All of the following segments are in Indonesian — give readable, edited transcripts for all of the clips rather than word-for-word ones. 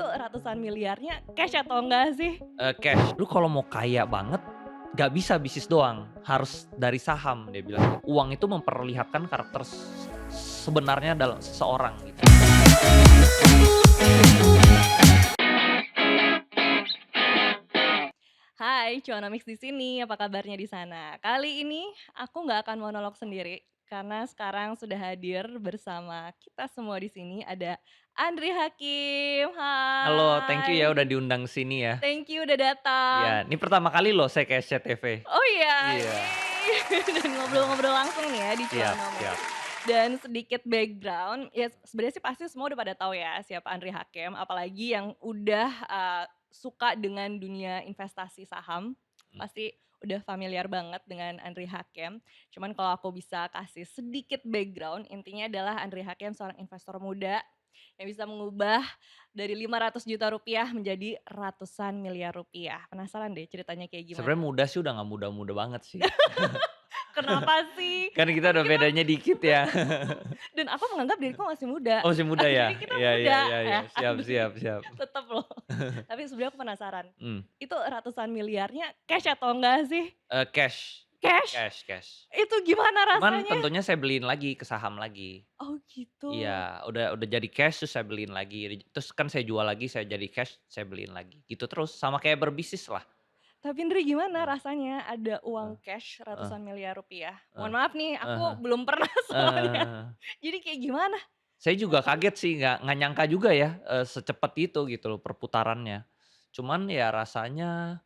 Itu ratusan miliarnya cash atau enggak sih? Cash. Lu kalau mau kaya banget, nggak bisa bisnis doang, harus dari saham dia bilang. Uang itu memperlihatkan karakter sebenarnya dalam seseorang gitu. Hai, Cuanomics di sini. Apa kabarnya di sana? Kali ini aku nggak akan monolog sendiri karena sekarang sudah hadir bersama kita semua di sini ada Andri Hakim. Halo, thank you ya Hai. udah diundang sini ya. Thank you udah datang. Iya, ini pertama kali loh saya ke SCTV. Oh iya, Iya, yeay. Dan ngobrol-ngobrol langsung nih ya di siap Cuanomics. siap. Dan sedikit background, ya sebenarnya sih pasti semua udah pada tahu ya siapa Andri Hakim, apalagi yang udah suka dengan dunia investasi saham, Mmm, pasti udah familiar banget dengan Andri Hakim. Cuman kalau aku bisa kasih sedikit background, intinya adalah Andri Hakim seorang investor muda yang bisa mengubah dari 500 juta rupiah menjadi ratusan miliar rupiah. Penasaran deh ceritanya kayak gimana? sebenarnya muda sih udah nggak muda-muda banget sih. Kenapa sih? Kan kita Kan udah kita bedanya dikit ya. dan aku menganggap diriku masih muda. Oh, masih muda Jadi ya? kita Iya iya muda, iya iya, ya kan? siap siap siap. Tetep loh. Tapi sebenarnya aku penasaran, Mmm, itu ratusan miliarnya cash atau enggak sih? cash Cash? cash cash. Itu gimana Cuman rasanya? tentunya saya beliin lagi ke saham lagi. Oh gitu. Iya, udah jadi cash terus saya beliin lagi, terus kan saya jual lagi, saya jadi cash, saya beliin lagi, gitu terus, sama kayak berbisnis lah. Tapi Ndri gimana Heeh rasanya ada heeh uang cash heeh ratusan miliar rupiah? Mohon heeh maaf nih, heeh aku belum pernah soalnya. heeh. Jadi kayak gimana? Saya juga kaget sih, nggak nyangka juga ya, secepat itu gitu loh perputarannya. Cuman ya rasanya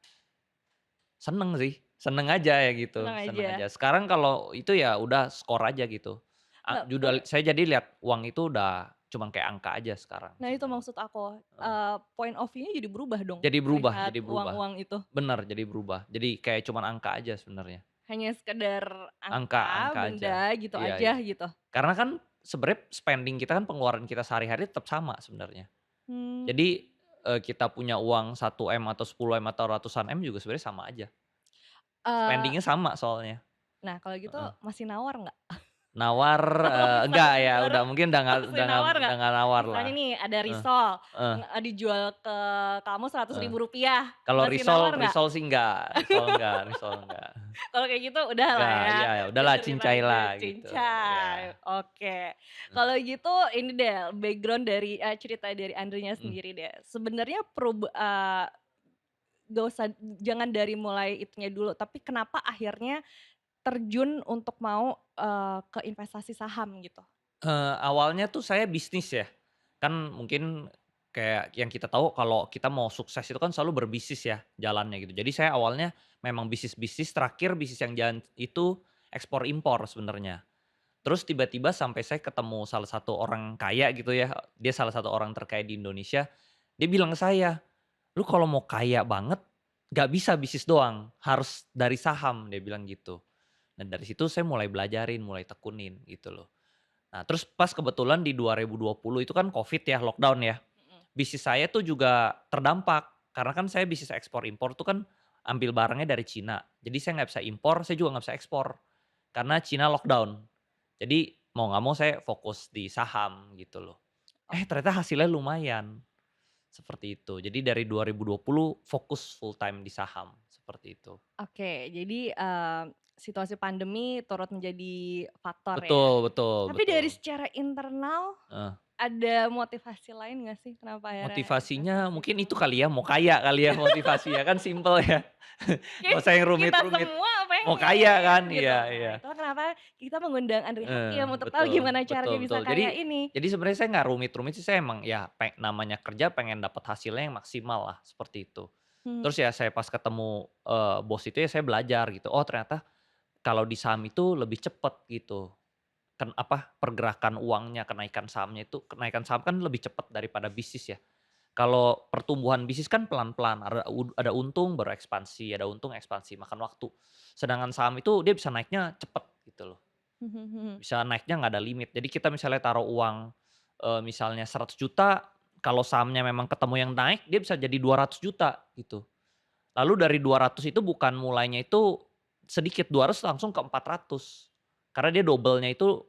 seneng sih, seneng aja ya gitu, Tenang seneng aja. aja. Sekarang kalau itu ya udah skor aja gitu. Nggak, Juda saya jadi lihat uang itu udah cuman kayak angka aja sekarang nah itu sebenarnya. maksud aku, Heeh. point of view-nya jadi berubah dong Jadi berubah melihat jadi berubah. uang-uang itu. Bener, jadi berubah. Jadi kayak cuman angka aja sebenarnya. Hanya sekedar angka, Angka aja. benda gitu Iya aja iya. gitu? Karena kan sebenarnya spending kita kan pengeluaran kita sehari-hari tetap sama sebenarnya. Mmm, Jadi, kita punya uang 1 M atau 10 M atau ratusan M juga sebenarnya sama aja. eee, Spending-nya sama soalnya. nah kalau gitu Heeh. masih nawar nggak? Nawar, Kalau enggak misalnya ya, sekarang udah mungkin udah nggak masih nawar udah nggak? nggak nawar Misalnya lah. nih ada Heeh risol, heeh dijual ke kamu heeh. Rp100.000, Kalau masih nawar nggak? risol sih enggak, risol enggak. Kalau kayak gitu udahlah Enggak, ya, iya ya udahlah biarin cincai aja, lah gitu, cincai. iya. Oke. Kalau gitu ini deh background dari cerita dari Andrenya Mhm. sendiri deh. Sebenarnya gak usah, jangan dari mulai itunya dulu, tapi kenapa akhirnya terjun untuk mau, ke investasi saham gitu? Awalnya tuh saya bisnis ya, kan mungkin kayak yang kita tahu kalau kita mau sukses itu kan selalu berbisnis ya jalannya gitu. Jadi saya awalnya memang bisnis-bisnis, terakhir bisnis yang jalan itu ekspor impor sebenarnya. Terus tiba-tiba sampai saya ketemu salah satu orang kaya gitu ya, dia salah satu orang terkaya di Indonesia, dia bilang ke saya, "Lu kalau mau kaya banget, nggak bisa bisnis doang, harus dari saham," dia bilang gitu. Dan dari situ saya mulai belajarin, mulai tekunin gitu loh. Nah, terus pas kebetulan di 2020 itu kan Covid ya, lockdown ya. Mhm. Bisnis saya tuh juga terdampak, karena kan saya bisnis ekspor impor tuh kan ambil barangnya dari Cina. Jadi saya nggak bisa impor, saya juga nggak bisa ekspor, karena Cina lockdown. Jadi mau nggak mau saya fokus di saham gitu loh. Ternyata hasilnya lumayan, seperti itu. Jadi dari 2020 fokus full time di saham, seperti itu. Oke, jadi, situasi pandemi turut menjadi faktor ya. Betul betul Tapi dari betul. secara internal, Heeh. ada motivasi lain nggak sih kenapa akhirnya Motivasinya investasi mungkin itu? itu kali ya, mau kaya kali ya motivasinya, kan simpel ya. Nggak Kayak usah yang kita rumit-rumit, semua mau kaya pengen kan, gitu. iya Nah iya. itulah kenapa kita mengundang Andri Hakim untuk tahu Betul gimana caranya betul bisa betul. kaya ini. Jadi sebenarnya saya nggak rumit-rumit sih, saya emang ya namanya kerja pengen dapat hasilnya yang maksimal lah, seperti itu. Hmm, Terus ya saya pas ketemu, bos itu ya saya belajar gitu, oh ternyata kalau di saham itu lebih cepet gitu, pergerakan uangnya, kenaikan saham kan lebih cepat daripada bisnis ya. Kalau pertumbuhan bisnis kan pelan-pelan, ada untung baru ekspansi, ada untung ekspansi, makan waktu. Sedangkan saham itu dia bisa naiknya cepet gitu loh, bisa naiknya nggak ada limit. Jadi kita misalnya taruh uang, misalnya 100 juta, kalau sahamnya memang ketemu yang naik, dia bisa jadi 200 juta gitu. Lalu dari 200 itu bukan mulainya itu sedikit, 200 langsung ke 400. Karena dia double-nya itu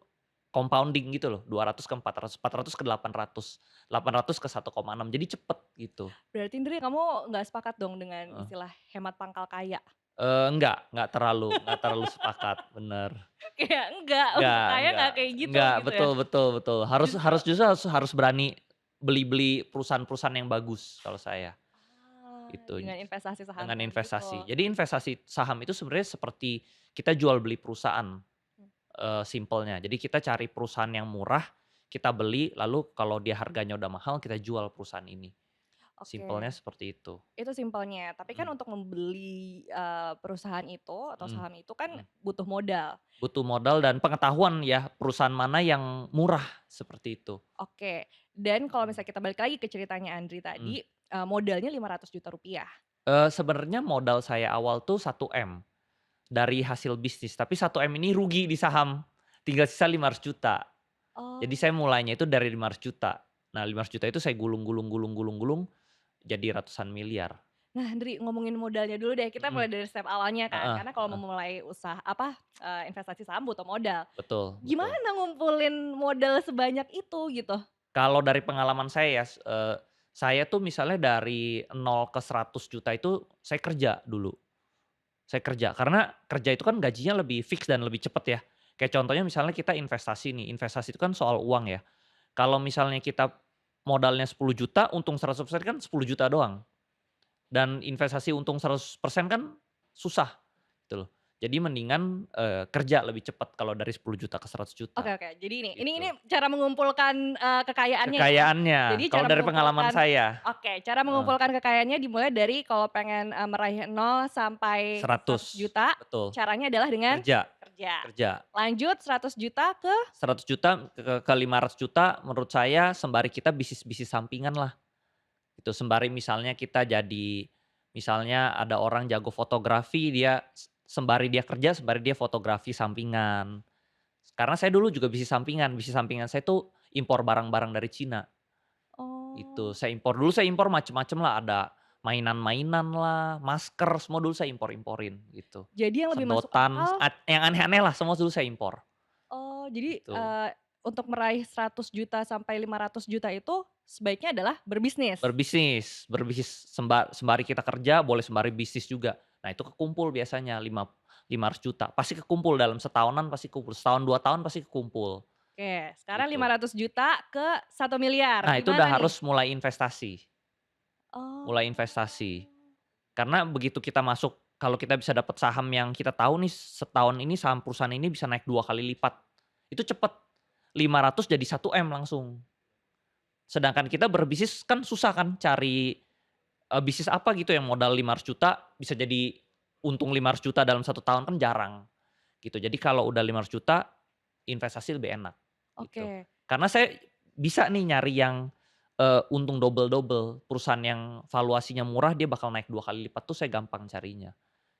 compounding gitu loh, 200 ke 400, 400 ke 800, 800 ke 1,6 jadi cepet gitu. Berarti Indri kamu nggak sepakat dong dengan Heeh. istilah hemat pangkal kaya? Enggak terlalu sepakat, bener. Kayak enggak, untuk Enggak kaya enggak nggak kayak enggak, gitu ya? betul betul betul. Harus Justru harus justru harus berani beli-beli perusahaan-perusahaan yang bagus kalau saya, gitu. dengan investasi saham Dengan kayak gitu. investasi. Jadi investasi saham itu sebenarnya seperti kita jual beli perusahaan, Mmm, simpelnya. Jadi kita cari perusahaan yang murah, kita beli, lalu kalau dia harganya udah mahal, kita jual perusahaan ini. Simpelnya oke. seperti itu. Itu simpelnya, tapi kan Mhm untuk membeli, perusahaan itu atau mhm saham itu kan mhm. butuh modal. Butuh modal dan pengetahuan ya, perusahaan mana yang murah, seperti itu. Oke, dan kalau Mhm misalnya kita balik lagi ke ceritanya Andri mhm. tadi, modalnya Rp500.000.000. Sebenarnya modal saya awal tuh 1 M dari hasil bisnis, tapi 1 M ini rugi di saham, tinggal sisa 500 juta. Jadi saya Oh. mulainya itu dari 500 juta. Nah 500 juta itu saya gulung gulung gulung gulung gulung, jadi ratusan miliar. Nah Andri, ngomongin modalnya dulu deh, kita Mhm, mulai dari step awalnya kan, heeh karena kalau heeh, mau mulai usaha apa, investasi saham butuh modal. betul betul. Gimana ngumpulin modal sebanyak itu gitu? Kalau dari pengalaman saya ya, saya tuh misalnya dari 0 ke 100 juta itu saya kerja dulu. Saya kerja, karena kerja itu kan gajinya lebih fix dan lebih cepet ya. Kayak contohnya misalnya kita investasi nih, investasi itu kan soal uang ya. Kalau misalnya kita modalnya 10 juta, untung 100% kan 10 juta doang. Dan investasi untung 100% kan susah, gitu loh. Jadi mendingan, kerja lebih cepat kalau dari 10 juta ke 100 juta, Oke oke, jadi ini gitu. cara mengumpulkan, kekayaannya ya. Jadi Kekayaannya, kalau cara dari pengalaman mengumpulkan saya, oke, cara heeh, mengumpulkan kekayaannya dimulai dari kalau pengen, meraih 0 sampai 100 100, juta, betul, caranya adalah dengan kerja kerja. kerja. Lanjut 100 juta ke 100 juta ke 500 juta menurut saya sembari kita bisnis-bisnis sampingan lah, gitu. Sembari misalnya kita jadi misalnya ada orang jago fotografi, dia sembari dia kerja, sembari dia fotografi sampingan. Karena saya dulu juga bisnis sampingan saya tuh impor barang-barang dari Cina, gitu. oh, Saya impor macem-macem lah, ada mainan-mainan lah, masker, semua dulu saya impor-imporin, gitu. jadi yang lebih masuk Sedotan, akal yang aneh-aneh lah semua dulu saya impor, oh, jadi, gitu. untuk meraih 100 juta sampai 500 juta itu sebaiknya adalah berbisnis? Berbisnis sembari kita kerja, boleh sembari bisnis juga. Nah itu kekumpul biasanya 500 juta, pasti kekumpul dalam setahunan pasti kumpul, setahun 2 tahun pasti kekumpul, Oke, sekarang lima gitu. ratus juta ke 1 miliar, Nah itu udah gimana nih? harus mulai investasi Oh. mulai investasi. Karena begitu kita masuk, kalau kita bisa dapat saham yang kita tahu nih setahun ini saham perusahaan ini bisa naik 2 kali lipat, itu cepet, 500 jadi 1 M langsung. Sedangkan kita berbisnis kan susah kan cari, bisnis apa gitu yang modal 500 juta bisa jadi untung 500 juta dalam 1 tahun kan jarang, gitu. Jadi kalau udah 500 juta investasi lebih enak, gitu. Oke. Karena saya bisa nih nyari yang, untung double-double, perusahaan yang valuasinya murah dia bakal naik 2 kali lipat tuh saya gampang carinya,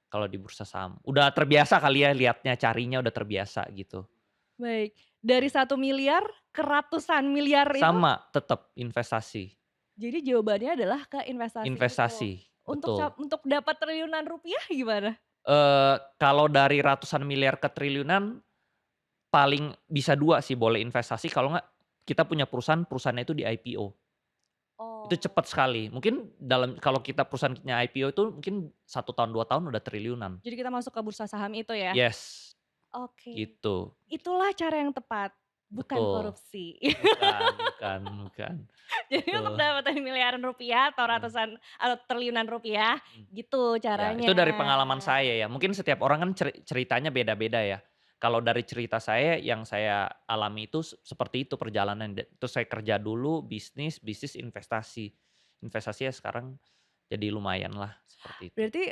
kalau di bursa saham. Udah terbiasa kali ya lihatnya, carinya udah terbiasa gitu. Baik, dari 1 miliar ke ratusan miliar itu, Sama, tetap investasi, jadi jawabannya adalah ke investasi itu. investasi, betul. Untuk dapat triliunan rupiah gimana? Kalau dari ratusan miliar ke triliunan, paling bisa 2 sih, boleh investasi, kalau enggak kita punya perusahaan, perusahaannya itu di IPO. Itu Oh, cepat sekali, mungkin kalau kita perusahaannya IPO itu mungkin 1 tahun, 2 tahun udah triliunan. jadi kita masuk ke bursa saham itu ya? Yes, Oke, gitu, itulah cara yang tepat, bukan betul. korupsi. Bukan, Jadi untuk betul. dapetin miliaran rupiah atau Heeh, ratusan atau triliunan rupiah, mhm. gitu Ya, caranya. itu dari pengalaman saya ya, mungkin setiap orang kan ceritanya beda-beda ya. Kalau dari cerita saya, yang saya alami itu seperti itu perjalanan, terus saya kerja dulu, bisnis, bisnis, investasi. Investasi ya sekarang jadi lumayan lah, seperti itu. Berarti,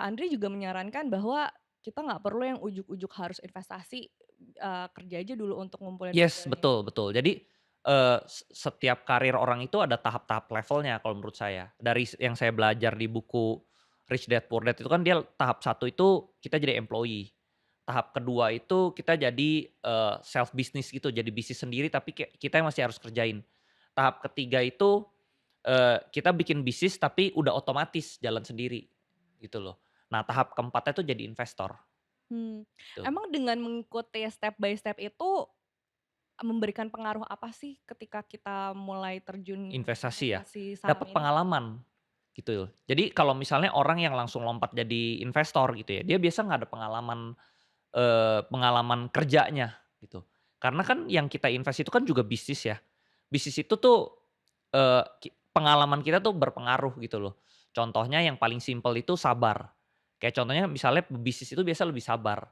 Andri juga menyarankan bahwa kita nggak perlu yang ujuk-ujuk harus investasi, kerja aja dulu untuk ngumpulin Yes, modalnya. betul betul. Jadi, setiap karir orang itu ada tahap-tahap levelnya kalau menurut saya. Dari yang saya belajar di buku Rich Dad Poor Dad itu kan dia tahap satu itu kita jadi employee. Tahap kedua itu kita jadi, self business gitu, jadi bisnis sendiri tapi kayak kita yang masih harus kerjain. Tahap ketiga itu, kita bikin bisnis tapi udah otomatis jalan sendiri, gitu loh. Nah tahap keempatnya itu jadi investor, Hmm, gitu. emang dengan mengikuti step by step itu, memberikan pengaruh apa sih ketika kita mulai terjun Investasi ya, investasi saham dapat ini? pengalaman gitu. Jadi kalau misalnya orang yang langsung lompat jadi investor gitu ya, dia biasa nggak ada pengalaman, pengalaman kerjanya gitu. Karena kan yang kita invest itu kan juga bisnis ya. Bisnis itu tuh, pengalaman kita tuh berpengaruh gitu loh. Contohnya yang paling simpel itu sabar. Kayak contohnya misalnya bisnis itu biasa lebih sabar.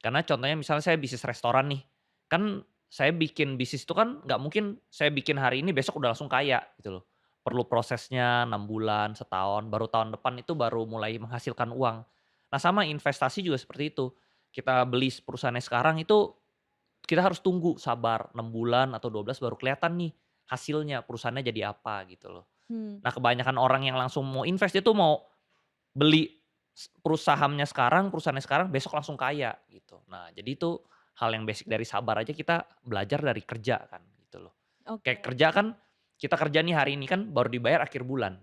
Karena contohnya misalnya saya bisnis restoran nih, kan saya bikin bisnis itu kan nggak mungkin saya bikin hari ini besok udah langsung kaya gitu loh. Perlu prosesnya 6 bulan, setahun, baru tahun depan itu baru mulai menghasilkan uang. Nah sama investasi juga seperti itu. Kita beli perusahaannya sekarang itu kita harus tunggu sabar 6 bulan atau 12 baru kelihatan nih hasilnya, perusahaannya jadi apa gitu loh. Hmm. Nah kebanyakan orang yang langsung mau invest itu mau beli perusahaannya sekarang, besok langsung kaya gitu. Nah, jadi itu hal yang basic dari sabar aja kita belajar dari kerja kan gitu loh. Kayak Oke. kerja kan, kita kerja nih hari ini kan baru dibayar akhir bulan.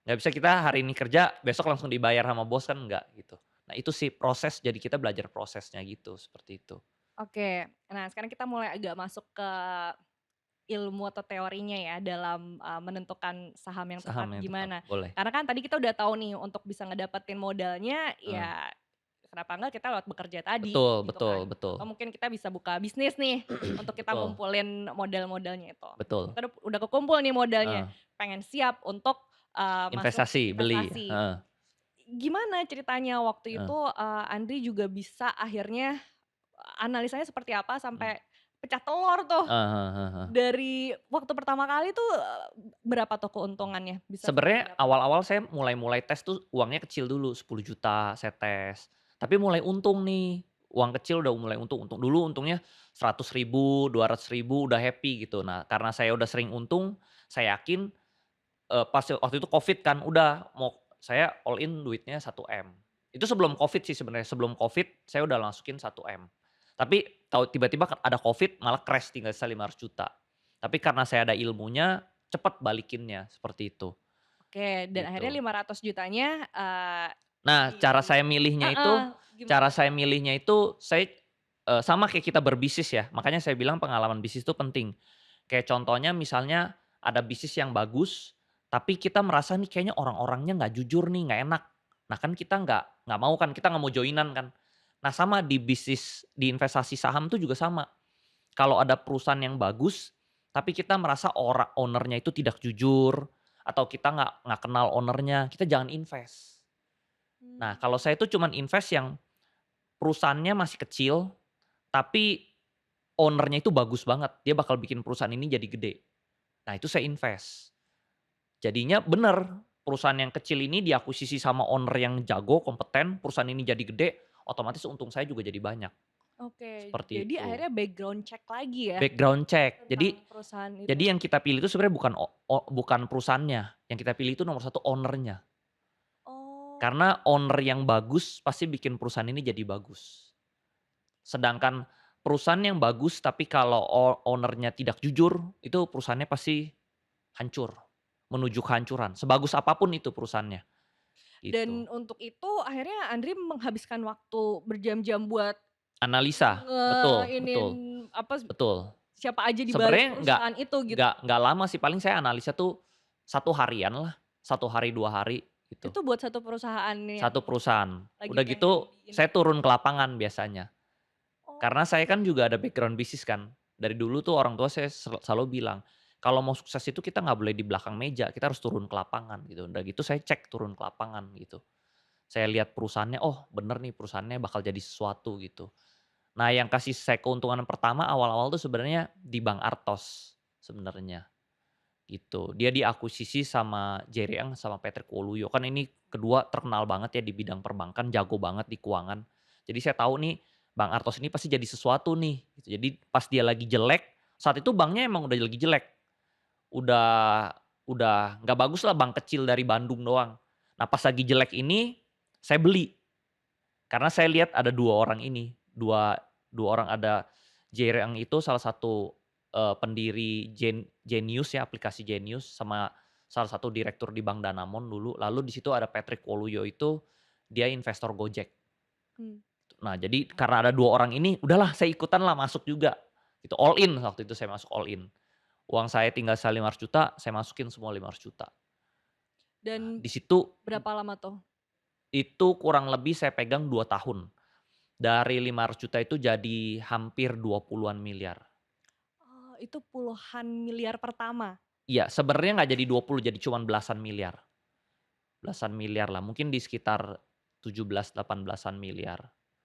Nggak bisa kita hari ini kerja, besok langsung dibayar sama bos kan enggak gitu. Nah itu sih proses, jadi kita belajar prosesnya gitu, seperti itu. Oke. Nah, sekarang kita mulai agak masuk ke ilmu atau teorinya ya dalam, menentukan saham yang Saham tepat yang tepat, gimana. boleh. Karena kan tadi kita udah tahu nih untuk bisa ngedapetin modalnya Heeh. ya kenapa enggak kita lewat bekerja tadi Betul gitu betul kan. betul. Atau mungkin kita bisa buka bisnis nih untuk kita Betul ngumpulin modal-modalnya itu. betul. Kita udah kekumpul nih modalnya, Heeh. pengen siap untuk, masuk Investasi, beli, investasi. heeh Gimana ceritanya waktu heeh, itu, Andri juga bisa akhirnya analisanya seperti apa mhm. sampai pecah telur tuh? Heeh heeh heeh heeh. Dari waktu pertama kali tuh, berapa tuh keuntungannya bisa sampai Sebenarnya dapat? awal-awal saya mulai Tes tuh uangnya kecil dulu 10 juta saya tes. Tapi mulai untung nih, uang kecil udah mulai untung untung dulu untungnya 100 ribu 200 ribu udah happy gitu. Nah karena saya udah sering untung, saya yakin, pas waktu itu Covid kan udah mau saya all in duitnya 1 M. Itu sebelum Covid sih sebenarnya, sebelum Covid saya udah masukin 1 M. Tapi tahu tiba-tiba ada Covid malah crash tinggal sisa 500 juta. Tapi karena saya ada ilmunya, cepet balikinnya, seperti itu. Oke, dan akhirnya Gitu. 500 jutanya, Nah, di itu, heeh, cara gimana saya tuh? milihnya itu saya, sama kayak kita berbisnis ya, makanya saya bilang pengalaman bisnis itu penting. Kayak contohnya misalnya ada bisnis yang bagus, tapi kita merasa nih kayaknya orang-orangnya nggak jujur nih, nggak enak. Nah kan kita nggak mau kan, kita nggak mau joinan kan. Nah sama di bisnis, di investasi saham tuh juga sama. Kalau ada perusahaan yang bagus, tapi kita merasa owner-nya itu tidak jujur, atau kita nggak kenal owner-nya, kita jangan invest. Nah, Mmm. kalau saya itu cuman invest yang perusahaannya masih kecil, tapi owner-nya itu bagus banget, dia bakal bikin perusahaan ini jadi gede. Nah, itu saya invest. Jadinya bener, perusahaan yang kecil ini diakuisisi sama owner yang jago, kompeten, perusahaan ini jadi gede, otomatis untung saya juga jadi banyak, Oke, seperti jadi itu. akhirnya background check lagi ya Background check. Jadi tentang perusahaan itu? jadi yang kita pilih itu sebenarnya bukan perusahaannya, yang kita pilih itu nomor satu owner-nya. Oh. Karena owner yang bagus pasti bikin perusahaan ini jadi bagus. Sedangkan perusahaan yang bagus tapi kalau owner-nya tidak jujur, itu perusahaannya pasti hancur, menuju kehancuran, sebagus apapun itu perusahaannya, gitu. Dan untuk itu akhirnya Andri menghabiskan waktu berjam-jam buat Analisa, betul ngeinin betul apa, betul. siapa aja di balik Sebenarnya perusahaan itu gitu? nggak lama sih, paling saya analisa tuh 1 harian lah, 1 hari, 2 hari, gitu. Itu buat satu perusahaan yang Satu perusahaan. lagi Udah pengen gitu saya turun ke lapangan biasanya. Karena oh, saya kan juga ada background bisnis kan. Dari dulu tuh orang tua saya selalu bilang, "Kalau mau sukses itu kita nggak boleh di belakang meja, kita harus turun ke lapangan," gitu. Udah gitu saya cek turun ke lapangan gitu. Saya lihat perusahaannya, oh bener nih perusahaannya bakal jadi sesuatu gitu. Nah yang kasih saya keuntungan pertama awal-awal tuh sebenarnya di Bank Artos sebenarnya, gitu. Dia diakuisisi sama Jerry Yang sama Patrick Waluyo, kan ini kedua terkenal banget ya di bidang perbankan, jago banget di keuangan. Jadi saya tahu nih, Bank Artos ini pasti jadi sesuatu nih, gitu. Jadi pas dia lagi jelek, saat itu banknya emang udah lagi jelek, udah udah nggak bagus lah, bank kecil dari Bandung doang. Nah pas lagi jelek ini, saya beli, karena saya lihat ada 2 orang ini, dua dua orang, ada Jerry Yang itu salah satu, pendiri Genius ya, aplikasi Genius, sama salah satu direktur di Bank Danamon dulu, lalu di situ ada Patrick Waluyo itu, dia investor Gojek. mmm, Nah jadi karena ada 2 orang ini, udahlah saya ikutan lah masuk juga, Gitu, all in waktu itu saya masuk all in. Uang saya tinggal sisa 500 juta, saya masukin semua 500 juta. Nah, Dan di situ berapa lama tuh? itu kurang lebih saya pegang 2 tahun. Dari 500 juta itu jadi hampir 20-an miliar. Oh, itu puluhan miliar pertama? Iya, sebenarnya nggak jadi 20, jadi cuman belasan miliar. Belasan miliar lah, mungkin di sekitar 17, 18-an miliar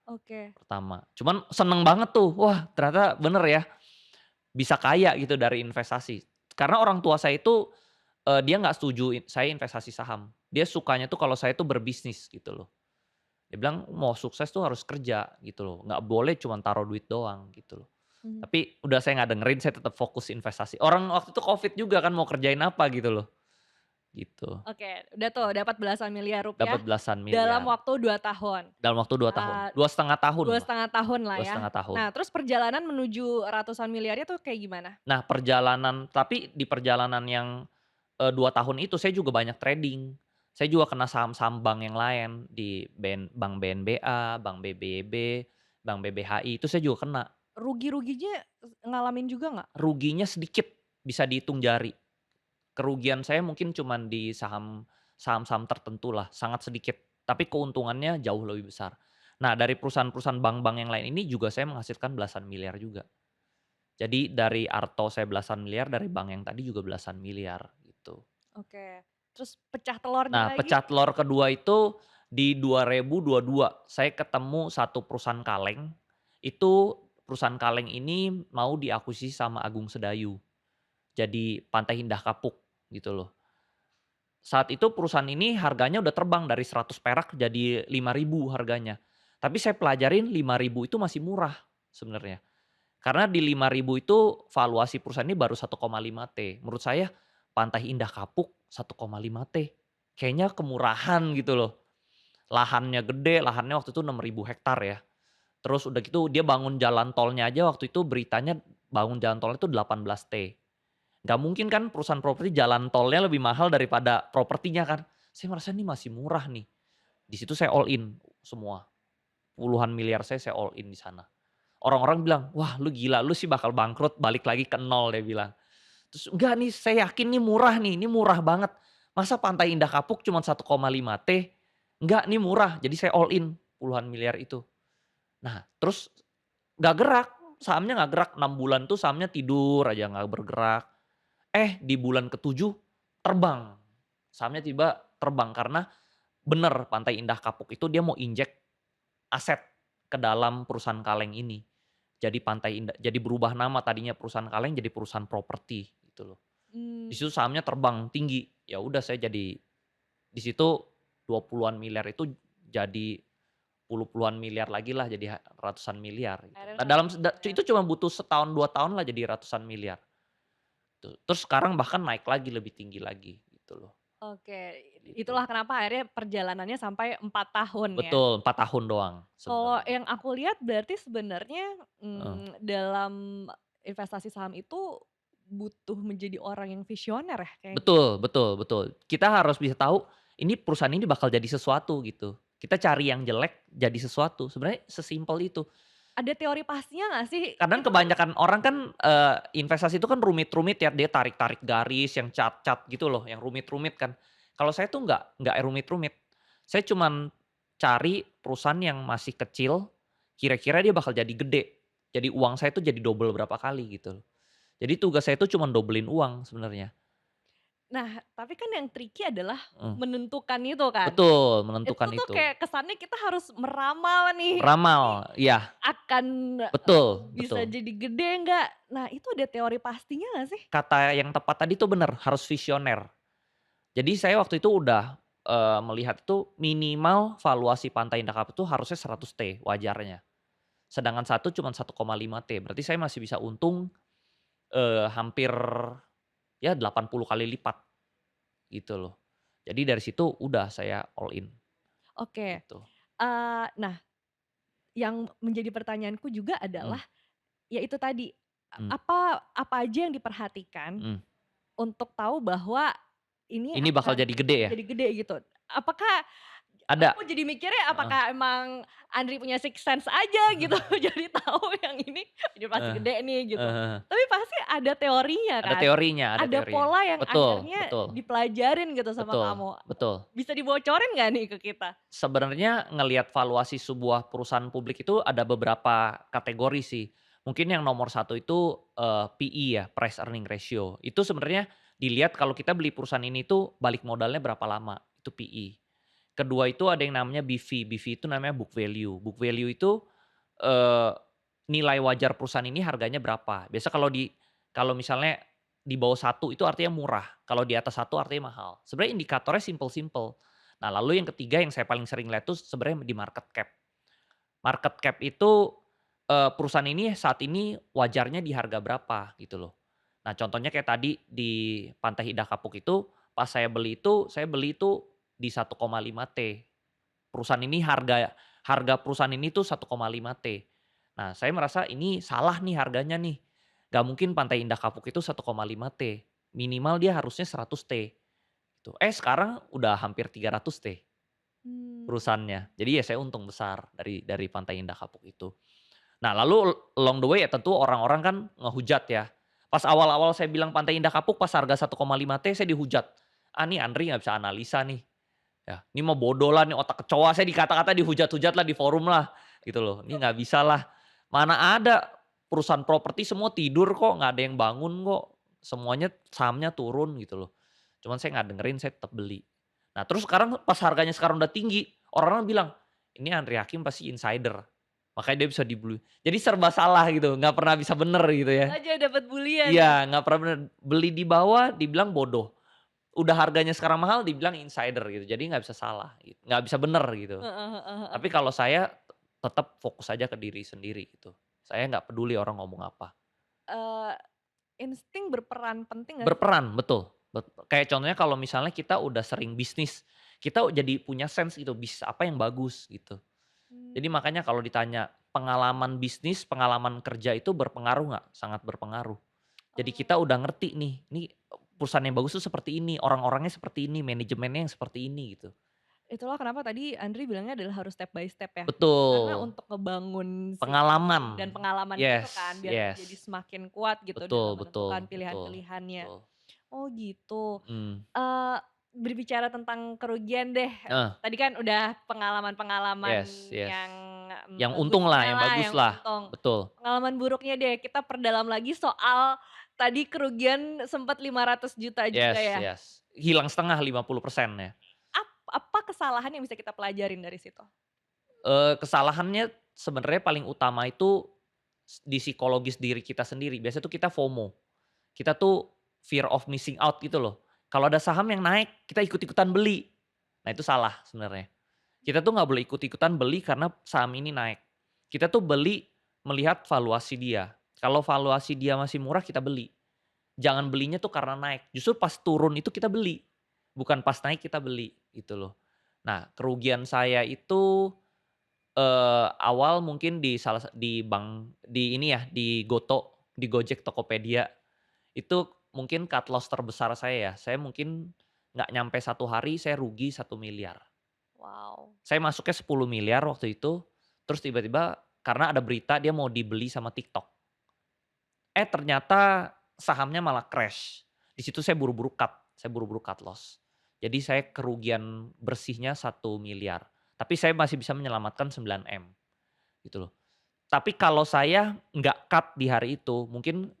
Oke. pertama. Cuman seneng banget tuh, wah ternyata bener ya, bisa kaya gitu dari investasi. Karena orang tua saya itu, dia nggak setuju saya investasi saham. Dia sukanya tuh kalau saya tuh berbisnis gitu loh. Dia bilang, "Mau sukses tuh harus kerja," gitu loh, "nggak boleh cuman taruh duit doang," gitu loh. Mmm, Tapi udah saya nggak dengerin, saya tetap fokus investasi. Orang waktu itu Covid juga kan mau kerjain apa gitu loh, gitu. oke, udah tuh dapat belasan miliar rupiah Dapat belasan dalam miliar waktu 2 tahun. dalam waktu 2 tahun, Eee, 2,5 tahun dua lah, setengah tahun lah dua ya. setengah tahun. Nah, terus perjalanan menuju ratusan miliarnya tuh kayak gimana? Nah perjalanan tapi di perjalanan yang, 2 tahun itu saya juga banyak trading. Saya juga kena saham-saham bank yang lain di Bank BNBA, Bank BBB, Bank BBHI itu saya juga kena. Rugi-ruginya ngalamin juga nggak? Ruginya sedikit, bisa dihitung jari. Kerugian saya mungkin cuman di saham-saham tertentu lah, sangat sedikit, tapi keuntungannya jauh lebih besar. Nah, dari perusahaan-perusahaan bank-bank yang lain ini juga saya menghasilkan belasan miliar juga. Jadi dari Arto saya belasan miliar, dari bank yang tadi juga belasan miliar, gitu. Oke. Terus pecah telurnya Nah, lagi? pecah telur kedua itu di 2022, saya ketemu satu perusahaan kaleng, itu perusahaan kaleng ini mau diakuisisi sama Agung Sedayu, jadi Pantai Indah Kapuk, gitu loh. Saat itu perusahaan ini harganya udah terbang dari 100 perak jadi 5.000 harganya. Tapi saya pelajarin 5.000 itu masih murah sebenarnya. Karena di 5.000 itu valuasi perusahaan ini baru 1,5 T. Menurut saya Pantai Indah Kapuk 1,5 T. Kayaknya kemurahan gitu loh. Lahannya gede, lahannya waktu itu 6.000 hektar ya. Terus udah gitu dia bangun jalan tolnya aja waktu itu beritanya bangun jalan tolnya itu 18 T. Nggak mungkin kan perusahaan properti jalan tolnya lebih mahal daripada propertinya kan. Saya merasa ini masih murah nih. Di situ saya all in semua. Puluhan miliar saya all in di sana. Orang-orang bilang, "Wah lu gila, lu sih bakal bangkrut balik lagi ke nol," dia bilang. Terus, "Enggak nih, saya yakin nih, ini murah banget. Masa Pantai Indah Kapuk cuma 1,5 T? Enggak, nih murah." Jadi saya all in puluhan miliar itu. Nah, terus nggak gerak, sahamnya nggak gerak, 6 bulan tuh sahamnya tidur aja nggak bergerak. Di bulan ke-7 terbang, sahamnya tiba terbang karena bener Pantai Indah Kapuk itu dia mau injek aset ke dalam perusahaan kaleng ini. Jadi Pantai Indah jadi berubah nama tadinya perusahaan kaleng jadi perusahaan properti gitu loh. Di Mmm, situ sahamnya terbang tinggi, ya udah saya jadi di situ 20-an miliar itu jadi puluhan miliar lagi lah jadi ratusan miliar gitu. akhirnya Nah dalam ratusan miliar. itu cuma butuh setahun 2 tahun lah jadi ratusan miliar, tuh. Terus sekarang bahkan naik lagi lebih tinggi lagi gitu loh, Oke, gitu. itulah kenapa akhirnya perjalanannya sampai 4 tahun ya. Betul, 4 tahun doang Kalau sebenarnya. yang aku lihat berarti sebenarnya, Heeh. dalam investasi saham itu butuh menjadi orang yang visioner ya kayaknya. Betul betul betul. Kita harus bisa tahu, ini perusahaan ini bakal jadi sesuatu gitu. Kita cari yang jelek jadi sesuatu, sebenarnya sesimpel itu. Ada teori pastinya nggak sih? Kadang Itu kan kebanyakan orang kan, investasi itu kan rumit-rumit ya, dia tarik-tarik garis yang cat-cat gitu loh, yang rumit-rumit kan. Kalau saya tuh nggak rumit-rumit. Saya cuman cari perusahaan yang masih kecil, kira-kira dia bakal jadi gede. Jadi uang saya tuh jadi double berapa kali gitu loh. Jadi tugas saya tuh cuman dobelin uang sebenarnya. nah, tapi kan yang tricky adalah Heeh. menentukan itu kan. Betul, Itu menentukan tuh itu. kayak kesannya kita harus meramal nih, ini Meramal, iya, akan, betul bisa betul. jadi gede nggak? Nah, itu ada teori pastinya nggak sih? Kata yang tepat tadi tuh bener, harus visioner. Jadi saya waktu itu udah, melihat itu minimal valuasi Pantai Indah Kapuk itu harusnya 100 T wajarnya. Sedangkan satu cuma 1,5 T, berarti saya masih bisa untung, hampir ya 80 kali lipat gitu loh. Jadi dari situ udah saya all in Oke, gitu. nah, yang menjadi pertanyaanku juga Mhm adalah, ya itu tadi, mhm apa apa aja yang diperhatikan mhm. untuk tahu bahwa ini Ini bakal akan jadi gede ya? jadi gede gitu? Apakah Ada. Aku jadi mikirnya Heeh. apakah emang Andri punya sixth sense aja gitu, jadi tahu yang ini pasti Heeh. gede nih gitu. Heeh heeh. Tapi pasti ada teorinya Ada kan, teorinya ada ada teorinya. pola yang Betul akhirnya betul. dipelajarin gitu sama Betul kamu. betul. Bisa dibocorin nggak nih ke kita? Sebenarnya ngelihat valuasi sebuah perusahaan publik itu ada beberapa kategori sih. Mungkin yang nomor satu itu, PE ya, price earning ratio. Itu sebenarnya dilihat kalau kita beli perusahaan ini tuh balik modalnya berapa lama, itu PE. Kedua itu ada yang namanya BV, BV itu namanya book value. Book value itu, eee, nilai wajar perusahaan ini harganya berapa. Biasa kalau misalnya di bawah satu itu artinya murah, kalau di atas satu artinya mahal. Sebenarnya indikatornya simple-simple. Nah, lalu yang ketiga yang saya paling sering lihat tuh sebenarnya di market cap. Market cap itu, perusahaan ini saat ini wajarnya di harga berapa gitu loh. Nah, contohnya kayak tadi di Pantai Indah Kapuk itu, pas saya beli itu di 1,5 T. Perusahaan ini harga harga perusahaan ini tuh 1,5 T. Nah, saya merasa ini salah nih harganya nih. Nggak mungkin Pantai Indah Kapuk itu 1,5 T. Minimal dia harusnya 100 T, gitu. Sekarang udah hampir 300 T. Mmm. Perusahaannya. Jadi ya saya untung besar dari Pantai Indah Kapuk itu. Nah lalu along the way ya tentu orang-orang kan ngehujat ya. Pas awal-awal saya bilang Pantai Indah Kapuk pas harga 1,5 T saya dihujat. "Ah nih Andri nggak bisa analisa nih. Ya ini mah bodoh lah, nih otak kecoa." Saya dikata-kata dihujat-hujat lah di forum lah gitu loh. "Ini nggak bisa lah. Mana ada perusahaan properti semua tidur kok, nggak ada yang bangun kok. Semuanya sahamnya turun," gitu loh. Cuman saya nggak dengerin, saya tetap beli. Nah terus sekarang pas harganya sekarang udah tinggi, orang-orang bilang, "Ini Andri Hakim pasti insider, makanya dia bisa dibeli." Jadi serba salah gitu, nggak pernah bisa bener gitu ya. Aja dapat bulian ya? Iya, nggak pernah bener. Beli di bawah dibilang bodoh, udah harganya sekarang mahal dibilang insider gitu, jadi nggak bisa salah gitu, nggak bisa bener gitu. Heeh heeh heeh. Tapi kalau saya tetap fokus aja ke diri sendiri gitu. Saya nggak peduli orang ngomong apa. Eee, insting berperan penting nggak sih? Berperan, betul. Kayak contohnya kalau misalnya kita udah sering bisnis, kita jadi punya sense gitu, bisnis apa yang bagus gitu. Mmm. Jadi makanya kalau ditanya pengalaman bisnis, pengalaman kerja itu berpengaruh nggak? Sangat berpengaruh. Jadi kita Oh. udah ngerti nih perusahaan yang bagus tuh seperti ini, orang-orangnya seperti ini, manajemennya yang seperti ini gitu. Itulah kenapa tadi Andri bilangnya adalah harus step by step ya. Karena Betul, untuk ngebangun si pengalaman. dan pengalaman itu kan Yes biar jadi yes. semakin kuat gitu Betul dalam betul menentukan betul pilihan-pilihannya. betul. Oh gitu. Mhm. Eee, berbicara tentang kerugian deh, Heeh, tadi kan udah pengalaman-pengalaman yes yes. yang, Yang untung lah, bagusnya yang lah, bagus yang lah, untung. betul. Pengalaman buruknya deh, kita perdalam lagi soal tadi kerugian sempat 500 juta juga Yes ya. yes. Hilang setengah 50% ya. Apa kesalahan yang bisa kita pelajarin dari situ? Kesalahannya sebenarnya paling utama itu di psikologis diri kita sendiri. Biasanya tuh kita FOMO, kita tuh fear of missing out gitu loh. Kalau ada saham yang naik, kita ikut-ikutan beli. Nah itu salah sebenarnya. Kita tuh nggak boleh ikut-ikutan beli karena saham ini naik. Kita tuh beli melihat valuasi dia. Kalau valuasi dia masih murah kita beli. Jangan belinya tuh karena naik. Justru pas turun itu kita beli. Bukan pas naik kita beli gitu loh. Nah kerugian saya itu awal mungkin di bank di ini ya, di Goto, di Gojek, Tokopedia, itu mungkin cut loss terbesar saya ya. Saya mungkin nggak nyampe 1 hari saya rugi 1 miliar. Wow. Saya masuknya 10 miliar waktu itu, terus tiba-tiba karena ada berita dia mau dibeli sama TikTok. Ternyata sahamnya malah crash. Di situ saya buru-buru cut loss. Jadi saya kerugian bersihnya 1 miliar. Tapi saya masih bisa menyelamatkan 9M gitu loh. Tapi kalau saya nggak cut di hari itu, mungkin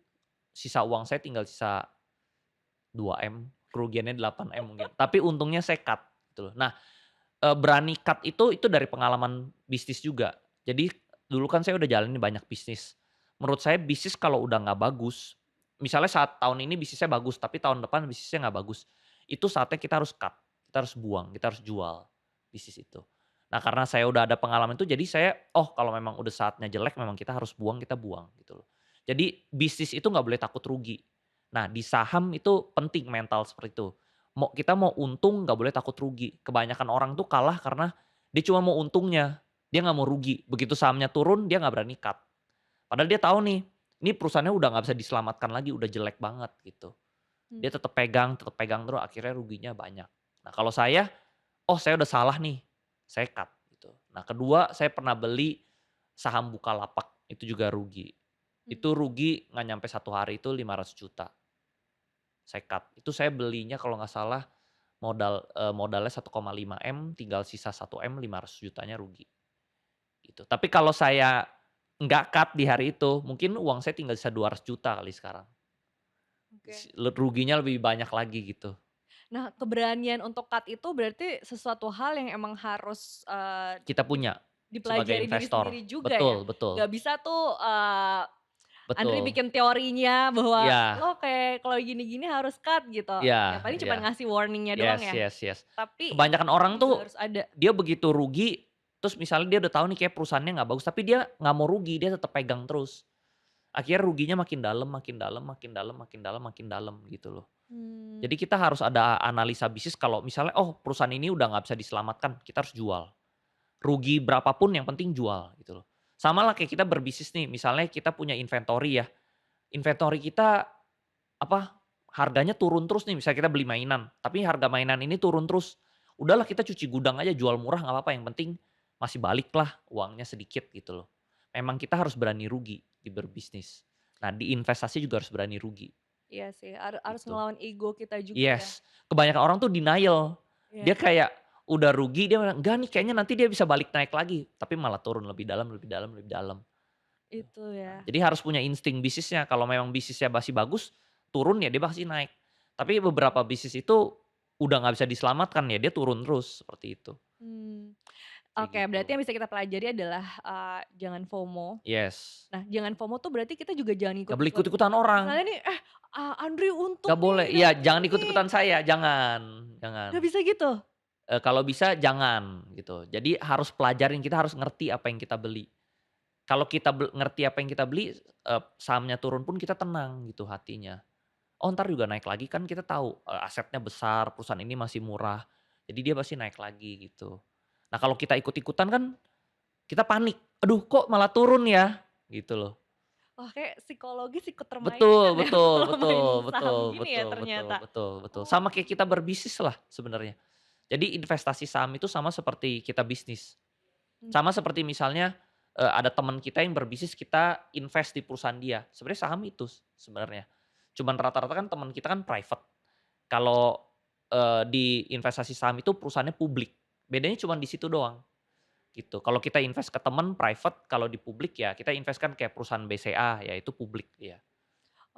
sisa uang saya tinggal sisa 2M, kerugiannya 8M mungkin. Tapi untungnya saya cut gitu loh. Nah, berani cut itu dari pengalaman bisnis juga. Jadi dulu kan saya udah jalanin banyak bisnis. Menurut saya bisnis kalau udah nggak bagus, misalnya saat tahun ini bisnisnya bagus, tapi tahun depan bisnisnya nggak bagus, itu saatnya kita harus cut, kita harus buang, kita harus jual bisnis itu. Nah karena saya udah ada pengalaman itu jadi saya, oh kalau memang udah saatnya jelek memang kita harus buang, kita buang gitu loh. Jadi bisnis itu nggak boleh takut rugi. Nah di saham itu penting mental seperti itu. Kita mau untung nggak boleh takut rugi. Kebanyakan orang tuh kalah karena dia cuma mau untungnya, dia nggak mau rugi. Begitu sahamnya turun dia nggak berani cut. Padahal dia tahu nih, ini perusahaannya udah nggak bisa diselamatkan lagi, udah jelek banget gitu. Mmm. Dia tetap pegang terus akhirnya ruginya banyak. Nah kalau saya, oh saya udah salah nih, saya cut gitu. Nah kedua saya pernah beli saham Bukalapak, itu juga rugi. Mmm, Itu rugi nggak nyampe 1 hari itu 500 juta saya cut. Itu saya belinya kalau nggak salah modalnya 1,5 M, tinggal sisa 1 M, 500 jutanya rugi, gitu. Tapi kalau saya nggak cut di hari itu, mungkin uang saya tinggal sisa 200 juta kali sekarang. oke. Ruginya lebih banyak lagi gitu. Nah, keberanian untuk cut itu berarti sesuatu hal yang emang harus, Kita punya sebagai dipelajari diri investor. sendiri juga ya? Betul betul Nggak bisa tuh, Andri betul. bikin teorinya bahwa Iya lo kayak kalau gini-gini harus cut gitu, ya iya paling iya. cuman ngasih warning-nya doang Yes ya? yes yes. Tapi Kebanyakan eksekusi orang juga tuh, harus ada. dia begitu rugi, terus misalnya dia udah tahu nih kayak perusahaannya nggak bagus, tapi dia nggak mau rugi, dia tetap pegang terus. Akhirnya ruginya makin dalam makin dalam makin dalam makin dalam makin dalam gitu loh. Mmm, Jadi kita harus ada analisa bisnis kalau misalnya, oh perusahaan ini udah nggak bisa diselamatkan, kita harus jual. Rugi berapapun yang penting jual gitu loh. Sama lah kayak kita berbisnis nih, misalnya kita punya inventory ya, inventory kita apa, harganya turun terus nih, misalnya kita beli mainan, tapi harga mainan ini turun terus. Udahlah kita cuci gudang aja, jual murah nggak apa-apa, yang penting masih balik lah uangnya sedikit gitu loh. Memang kita harus berani rugi di berbisnis. Nah di investasi juga harus berani rugi, iya sih, harus gitu. ngelawan ego kita juga ya? Yes, kebanyakan orang tuh denial. Dia Iya, kayak udah rugi, dia bilang, "Enggak nih, kayaknya nanti dia bisa balik naik lagi." Tapi malah turun lebih dalam lebih dalam lebih dalam. itu Nah, ya. jadi harus punya insting bisnisnya, kalau memang bisnisnya masih bagus, turun ya dia pasti naik. Tapi beberapa bisnis itu udah nggak bisa diselamatkan ya dia turun terus, seperti itu, Mmm, kayak oke berarti gitu. yang bisa kita pelajari adalah, jangan FOMO. Yes, Nah, jangan FOMO tuh berarti kita juga jangan nggak boleh ikut-ikut ikut-ikutan orang, misalnya nih, Andri untung nggak boleh nih iya dapat jangan ini, ikut-ikutan saya, jangan jangan. nggak bisa gitu? Kalau bisa jangan, gitu. Jadi harus pelajarin, kita harus ngerti apa yang kita beli. Kalau kita ngerti apa yang kita beli, sahamnya turun pun kita tenang gitu hatinya. Oh entar juga naik lagi kan kita tahu, asetnya besar, perusahaan ini masih murah, jadi dia pasti naik lagi gitu. Nah kalau kita ikut-ikutan kan kita panik, "Aduh kok malah turun ya?" Gitu loh. Wah kayak psikologis ikut termainkan Betul ya betul kalau main betul saham betul gini ya betul betul ternyata. betul betul. Oh, Sama kayak kita berbisnis lah sebenarnya. Jadi investasi saham itu sama seperti kita bisnis. mmm, Sama seperti misalnya, ada teman kita yang berbisnis, kita invest di perusahaan dia, sebenarnya saham itu sebenarnya. Cuman rata-rata kan teman kita kan private. Kalau, di investasi saham itu perusahaannya publik, bedanya cuman di situ doang, gitu. Kalau kita invest ke teman private, kalau di publik ya kita invest kan kayak perusahaan BCA, ya itu publik dia,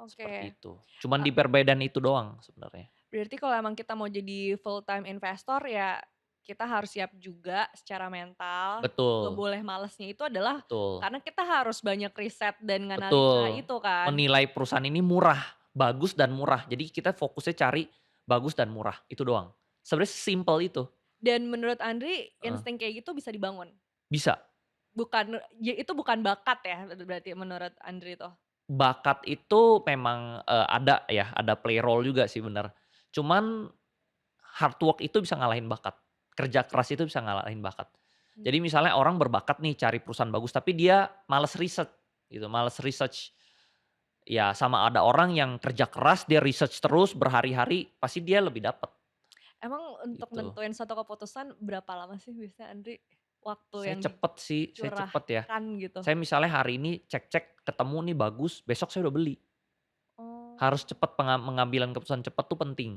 seperti oke. itu. Cuman Eee, di perbedaan itu doang sebenarnya. berarti kalau emang kita mau jadi full time investor ya kita harus siap juga secara mental, nggak Betul boleh malesnya itu adalah betul karena kita harus banyak riset dan nganalisa betul. itu kan. Menilai perusahaan ini murah, bagus dan murah. Jadi kita fokusnya cari bagus dan murah, itu doang. Sebenarnya sesimpel itu, Dan menurut Andri heeh. insting kayak gitu bisa dibangun? Bisa. Itu bukan bakat ya berarti menurut Andri tuh? Bakat itu memang, ada ya, ada play role juga sih bener. Cuman hard work itu bisa ngalahin bakat. Kerja keras itu bisa ngalahin bakat. Mmm, Jadi misalnya orang berbakat nih cari perusahaan bagus, tapi dia males riset gitu, males research. Ya sama ada orang yang kerja keras, dia research terus berhari-hari, pasti dia lebih dapat, emang untuk gitu. nentuin satu keputusan berapa lama sih biasanya Andri waktu Saya yang cepet sih, saya cepet ya. dicurahkan gitu? Saya misalnya hari ini cek-cek ketemu nih bagus, besok saya udah beli. Harus Oh, cepet mengambilan keputusan cepet tuh penting,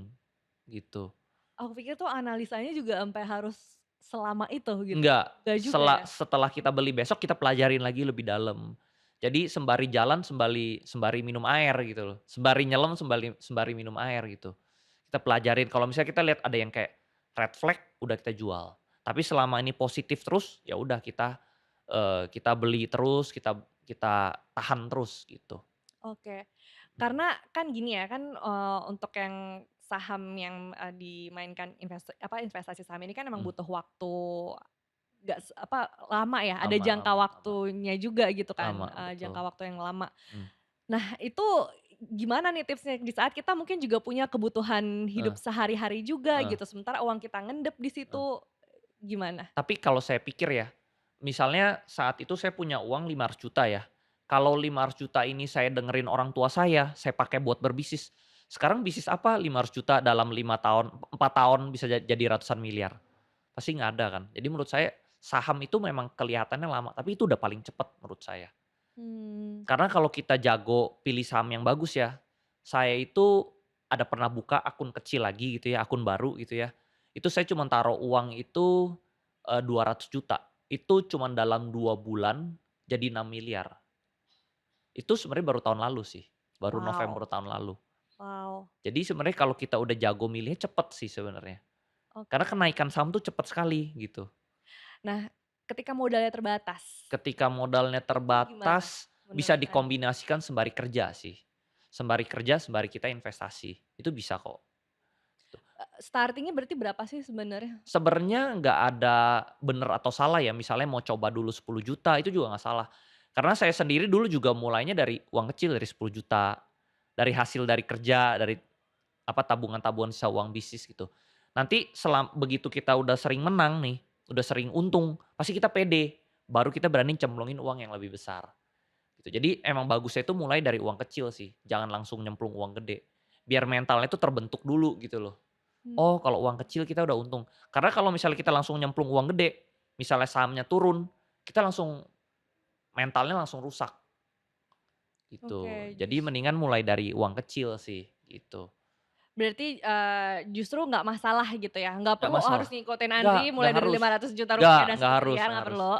gitu. aku pikir tuh analisanya juga sampai harus selama itu gitu, Enggak, enggak juga ya? setelah kita beli besok kita pelajarin lagi lebih dalam. Jadi sembari jalan sembari sembari minum air gitu loh, sembari nyelam sembari sembari minum air gitu. Kita pelajarin kalau misalnya kita lihat ada yang kayak red flag, udah kita jual. Tapi selama ini positif terus, ya udah kita beli terus, kita kita tahan terus gitu. Oke, Mhm, karena kan gini ya kan, untuk yang saham yang, dimainkan investasi saham ini kan emang mhm, butuh waktu nggak lama ya, ada lama jangka lama lama waktunya juga gitu kan, lama, betul, jangka waktu yang lama. mmm, Nah itu gimana nih tipsnya di saat kita mungkin juga punya kebutuhan hidup heeh sehari-hari juga heeh gitu, sementara uang kita ngendep di heeh. situ, gimana? Tapi kalau saya pikir ya, misalnya saat itu saya punya uang 500 juta ya, kalau 500 juta ini saya dengerin orang tua saya pakai buat berbisnis. Sekarang bisnis apa 500 juta dalam 5 tahun, 4 tahun bisa jadi ratusan miliar. pasti nggak ada kan. Jadi menurut saya saham itu memang kelihatannya lama, tapi itu udah paling cepat menurut saya. Mmm, Karena kalau kita jago pilih saham yang bagus ya, saya itu ada pernah buka akun kecil lagi gitu ya, akun baru gitu ya. Itu saya cuma taruh uang itu, 200 juta. Itu cuma dalam 2 bulan jadi 6 miliar. Itu sebenarnya baru tahun lalu sih, baru wow November tahun lalu. wow, Jadi sebenarnya kalau kita udah jago milihnya cepet sih sebenarnya. Karena oke. kenaikan saham tuh cepet sekali gitu. Nah, ketika modalnya terbatas, Ketika modalnya itu gimana terbatas, bisa menurut Andri? dikombinasikan sembari kerja sih. Sembari kerja, sembari kita investasi, itu bisa kok. Starting-nya berarti berapa sih sebenarnya? Sebenarnya nggak ada bener atau salah ya, misalnya mau coba dulu 10 juta itu juga nggak salah. Karena saya sendiri dulu juga mulainya dari uang kecil, dari 10 juta, dari hasil dari kerja, dari apa, tabungan-tabungan sisa uang bisnis gitu. Nanti begitu kita udah sering menang nih, udah sering untung, pasti kita pede, baru kita berani cemplungin uang yang lebih besar, gitu. Jadi emang bagusnya itu mulai dari uang kecil sih, jangan langsung nyemplung uang gede. Biar mentalnya itu terbentuk dulu gitu loh. Mmm, Oh kalau uang kecil kita udah untung. Karena kalau misalnya kita langsung nyemplung uang gede, misalnya sahamnya turun, kita langsung mentalnya langsung rusak, gitu. oke, Jadi mendingan mulai dari uang kecil sih, gitu. berarti, justru nggak masalah gitu ya, nggak Nggak perlu harus masalah. ngikutin Andri Nggak mulai dari harus. Rp500 juta dan Nggak satu harus miliar nggak nggak harus. perlu.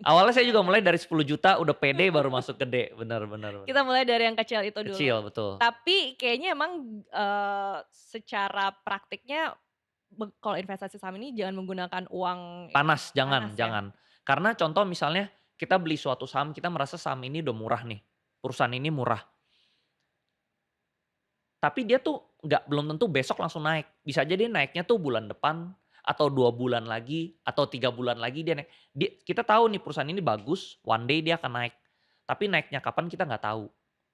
Awalnya saya juga mulai dari 10 juta udah pede baru masuk gede, bener bener bener. Kita mulai dari yang kecil itu dulu. Kecil, betul. Tapi kayaknya emang, secara praktiknya kalau investasi saham ini jangan menggunakan uang yang Panas, panas jangan ya? jangan. Karena contoh misalnya kita beli suatu saham, kita merasa saham ini udah murah nih, perusahaan ini murah, tapi dia tuh belum tentu besok langsung naik. Bisa aja dia naiknya tuh bulan depan, atau 2 bulan lagi, atau 3 bulan lagi dia naik. Kita tahu nih perusahaan ini bagus, one day dia akan naik. Tapi naiknya kapan kita nggak tahu.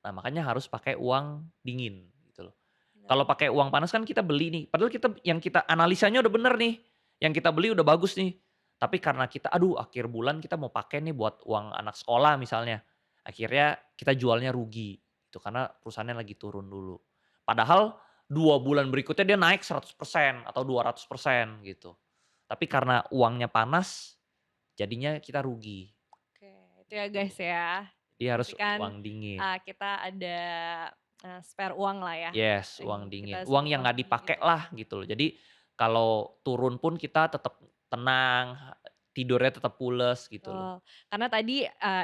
Nah makanya harus pakai uang dingin gitu loh. Bener Kalau pakai uang panas kan kita beli nih, padahal yang kita analisanya udah bener nih, yang kita beli udah bagus nih. Tapi karena kita, aduh akhir bulan kita mau pakai nih buat uang anak sekolah misalnya, akhirnya kita jualnya rugi, itu karena perusahaannya lagi turun dulu. Padahal 2 bulan berikutnya dia naik 100% atau 200% gitu. Tapi karena uangnya panas, jadinya kita rugi, oke, itu ya gitu. guys ya. Jadi harus Berarti kan, uang dingin. kita ada, spare uang lah ya, Yes, yang uang kita dingin. Uang yang nggak simpen dipakai gitu. lah gitu loh. Jadi kalau turun pun kita tetap tenang, tidurnya tetap pules gitu loh. Betul, karena tadi,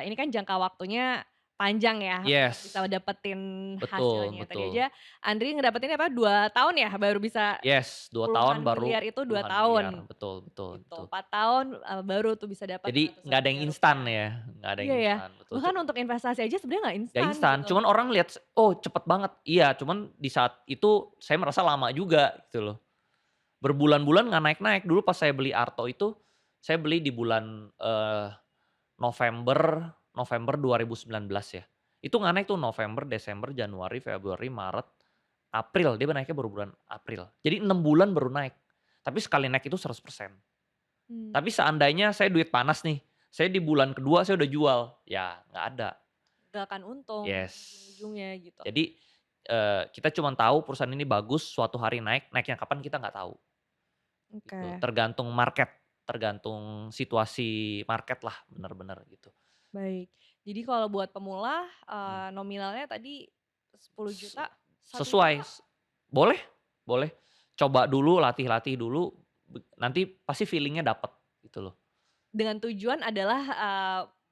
ini kan jangka waktunya panjang ya untuk bisa Yes, dapetin betul hasilnya. Tadi betul. aja Andri ngedapetinnya apa, 2 tahun ya baru bisa Yes, 2 tahun puluhan baru miliar itu 2 puluhan miliar, tahun, betul betul gitu. betul. 4 tahun, baru tuh bisa dapat Jadi nggak ratusan ada yang miliar instan rupiah. ya, nggak ada Iya yang ya, instan, betul. bahkan untuk investasi aja sebenarnya nggak Nggak instan instan, gitu. cuman orang lihat, "Oh cepet banget." Iya, cuman di saat itu saya merasa lama juga gitu loh. Berbulan-bulan nggak naik-naik. Dulu pas saya beli Arto itu, saya beli di bulan, November November 2019 ya. Itu nggak naik tuh November, Desember, Januari, Februari, Maret, April, dia naiknya baru bulan April. Jadi 6 bulan baru naik, tapi sekali naik itu 100%. Mmm, Tapi seandainya saya duit panas nih, saya di bulan kedua saya udah jual, ya nggak ada. nggak akan untung Yes. ujung-ujungnya gitu. Jadi, kita cuman tahu perusahaan ini bagus, suatu hari naik, naiknya kapan kita nggak tahu, gitu. Oke, Tergantung market, tergantung situasi market lah, bener-bener gitu. baik. Jadi kalau buat pemula, Mhm. nominalnya tadi 10 juta, Se 1 juta sesuai boleh boleh. Coba dulu, latih-latih dulu, nanti pasti feeling-nya dapet, gitu loh. dengan tujuan adalah,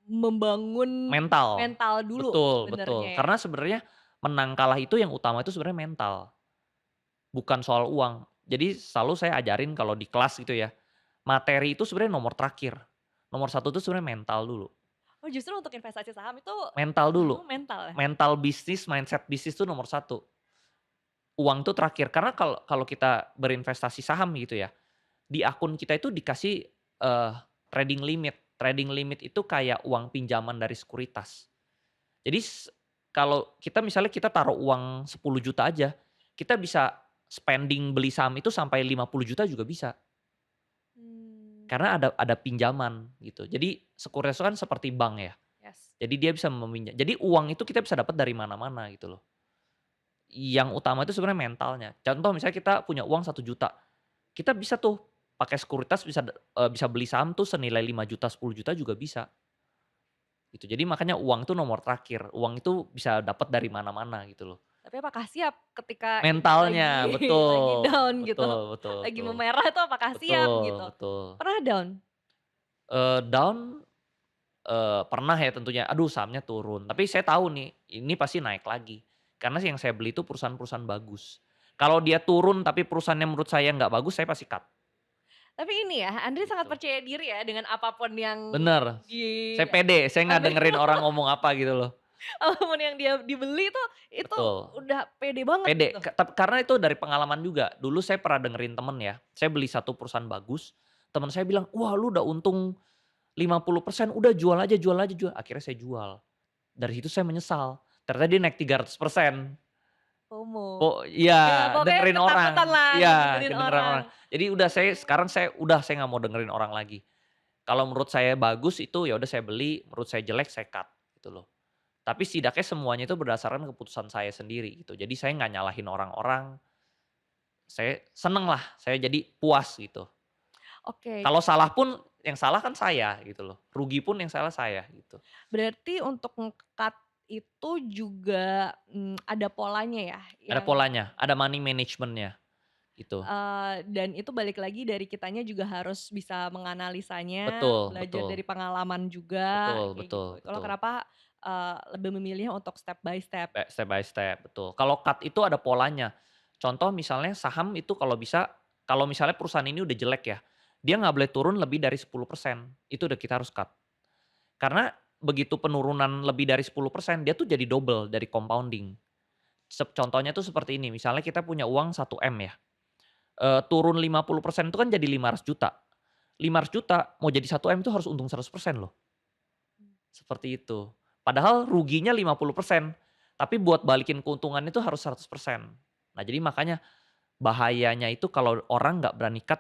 membangun Mental, mental dulu betul betul. sebenarnya ya? Karena sebenarnya menang kalah itu yang utama itu sebenarnya mental, bukan soal uang. Jadi selalu saya ajarin kalau di kelas gitu ya, materi itu sebenarnya nomor terakhir. Nomor satu itu sebenarnya mental dulu. Oh justru untuk investasi saham itu Mental dulu. utamamu mental ya? Mental bisnis, mindset bisnis itu nomor satu. Uang itu terakhir. Karena kalau kalau kita berinvestasi saham gitu ya, di akun kita itu dikasih, trading limit. Trading limit itu kayak uang pinjaman dari sekuritas. Jadi kalau kita misalnya kita taruh uang 10 juta aja, kita bisa spending beli saham itu sampai 50 juta juga bisa. Mmm, Karena ada pinjaman gitu. Jadi sekuritas itu kan seperti bank ya. yes. Jadi dia bisa jadi uang itu kita bisa dapat dari mana-mana gitu loh. Yang utama itu sebenarnya mentalnya. Contoh misalnya kita punya uang 1 juta, kita bisa tuh pakai sekuritas bisa beli saham tuh senilai 5 juta 10 juta juga bisa, gitu. Jadi makanya uang itu nomor terakhir, uang itu bisa dapat dari mana-mana gitu loh. Tapi apakah siap ketika itu Mentalnya, lagi lagi betul, down gitu, betul betul lagi betul. memerah itu apakah siap Betul gitu? betul. Pernah down? Down, pernah ya tentunya, aduh sahamnya turun, tapi saya tahu nih, ini pasti naik lagi. Karena yang saya beli itu perusahaan-perusahaan bagus. Kalau dia turun tapi perusahaannya menurut saya nggak bagus, saya pasti cut, Tapi ini ya, Andri sangat gitu. percaya diri ya dengan apapun yang Bener, di saya pede, saya nggak ambil dengerin orang ngomong apa gitu loh. apapun yang dia dibeli tuh, itu Betul, udah pede banget pede, gitu. karena itu dari pengalaman juga. Dulu saya pernah dengerin temen ya, saya beli satu perusahaan bagus, temen saya bilang, "Wah lu udah untung 50%, udah jual aja jual aja jual." Akhirnya saya jual. Dari situ saya menyesal, ternyata dia naik 300%. FOMO. Oh iya, Ya pokoknya dengerin orang, ketakutan lah iya ngedengerin kedengeran orang. orang. Jadi udah saya nggak mau dengerin orang lagi. Kalau menurut saya bagus itu ya udah saya beli, menurut saya jelek saya cut, gitu loh. Tapi setidaknya semuanya itu berdasarkan keputusan saya sendiri gitu. Jadi saya nggak nyalahin orang-orang, saya seneng lah, saya jadi puas gitu. Oke, Kalau salah pun yang salah kan saya gitu loh, rugi pun yang salah saya gitu. berarti untuk nge-cut itu juga, ada polanya ya Ada yang polanya, ada money management-nya gitu. Dan itu balik lagi dari kitanya juga harus bisa menganalisanya, Betul belajar betul dari pengalaman juga, betul kayak gitu. betul Itulah betul. kenapa, lebih memilih untuk step by step. Step by step, betul. Kalau cut itu ada polanya. Contoh misalnya saham itu kalau bisa, kalau misalnya perusahaan ini udah jelek ya, dia nggak boleh turun lebih dari 10%, itu udah kita harus cut. Karena begitu penurunan lebih dari 10%, dia tuh jadi double dari compounding. Contohnya tuh seperti ini, misalnya kita punya uang 1 M ya, turun 50% itu kan jadi 500 juta. 500 juta mau jadi 1 M itu harus untung 100% loh, seperti itu. Padahal ruginya 50%, tapi buat balikin keuntungan itu harus 100%. Nah, jadi makanya bahayanya itu kalau orang nggak berani cut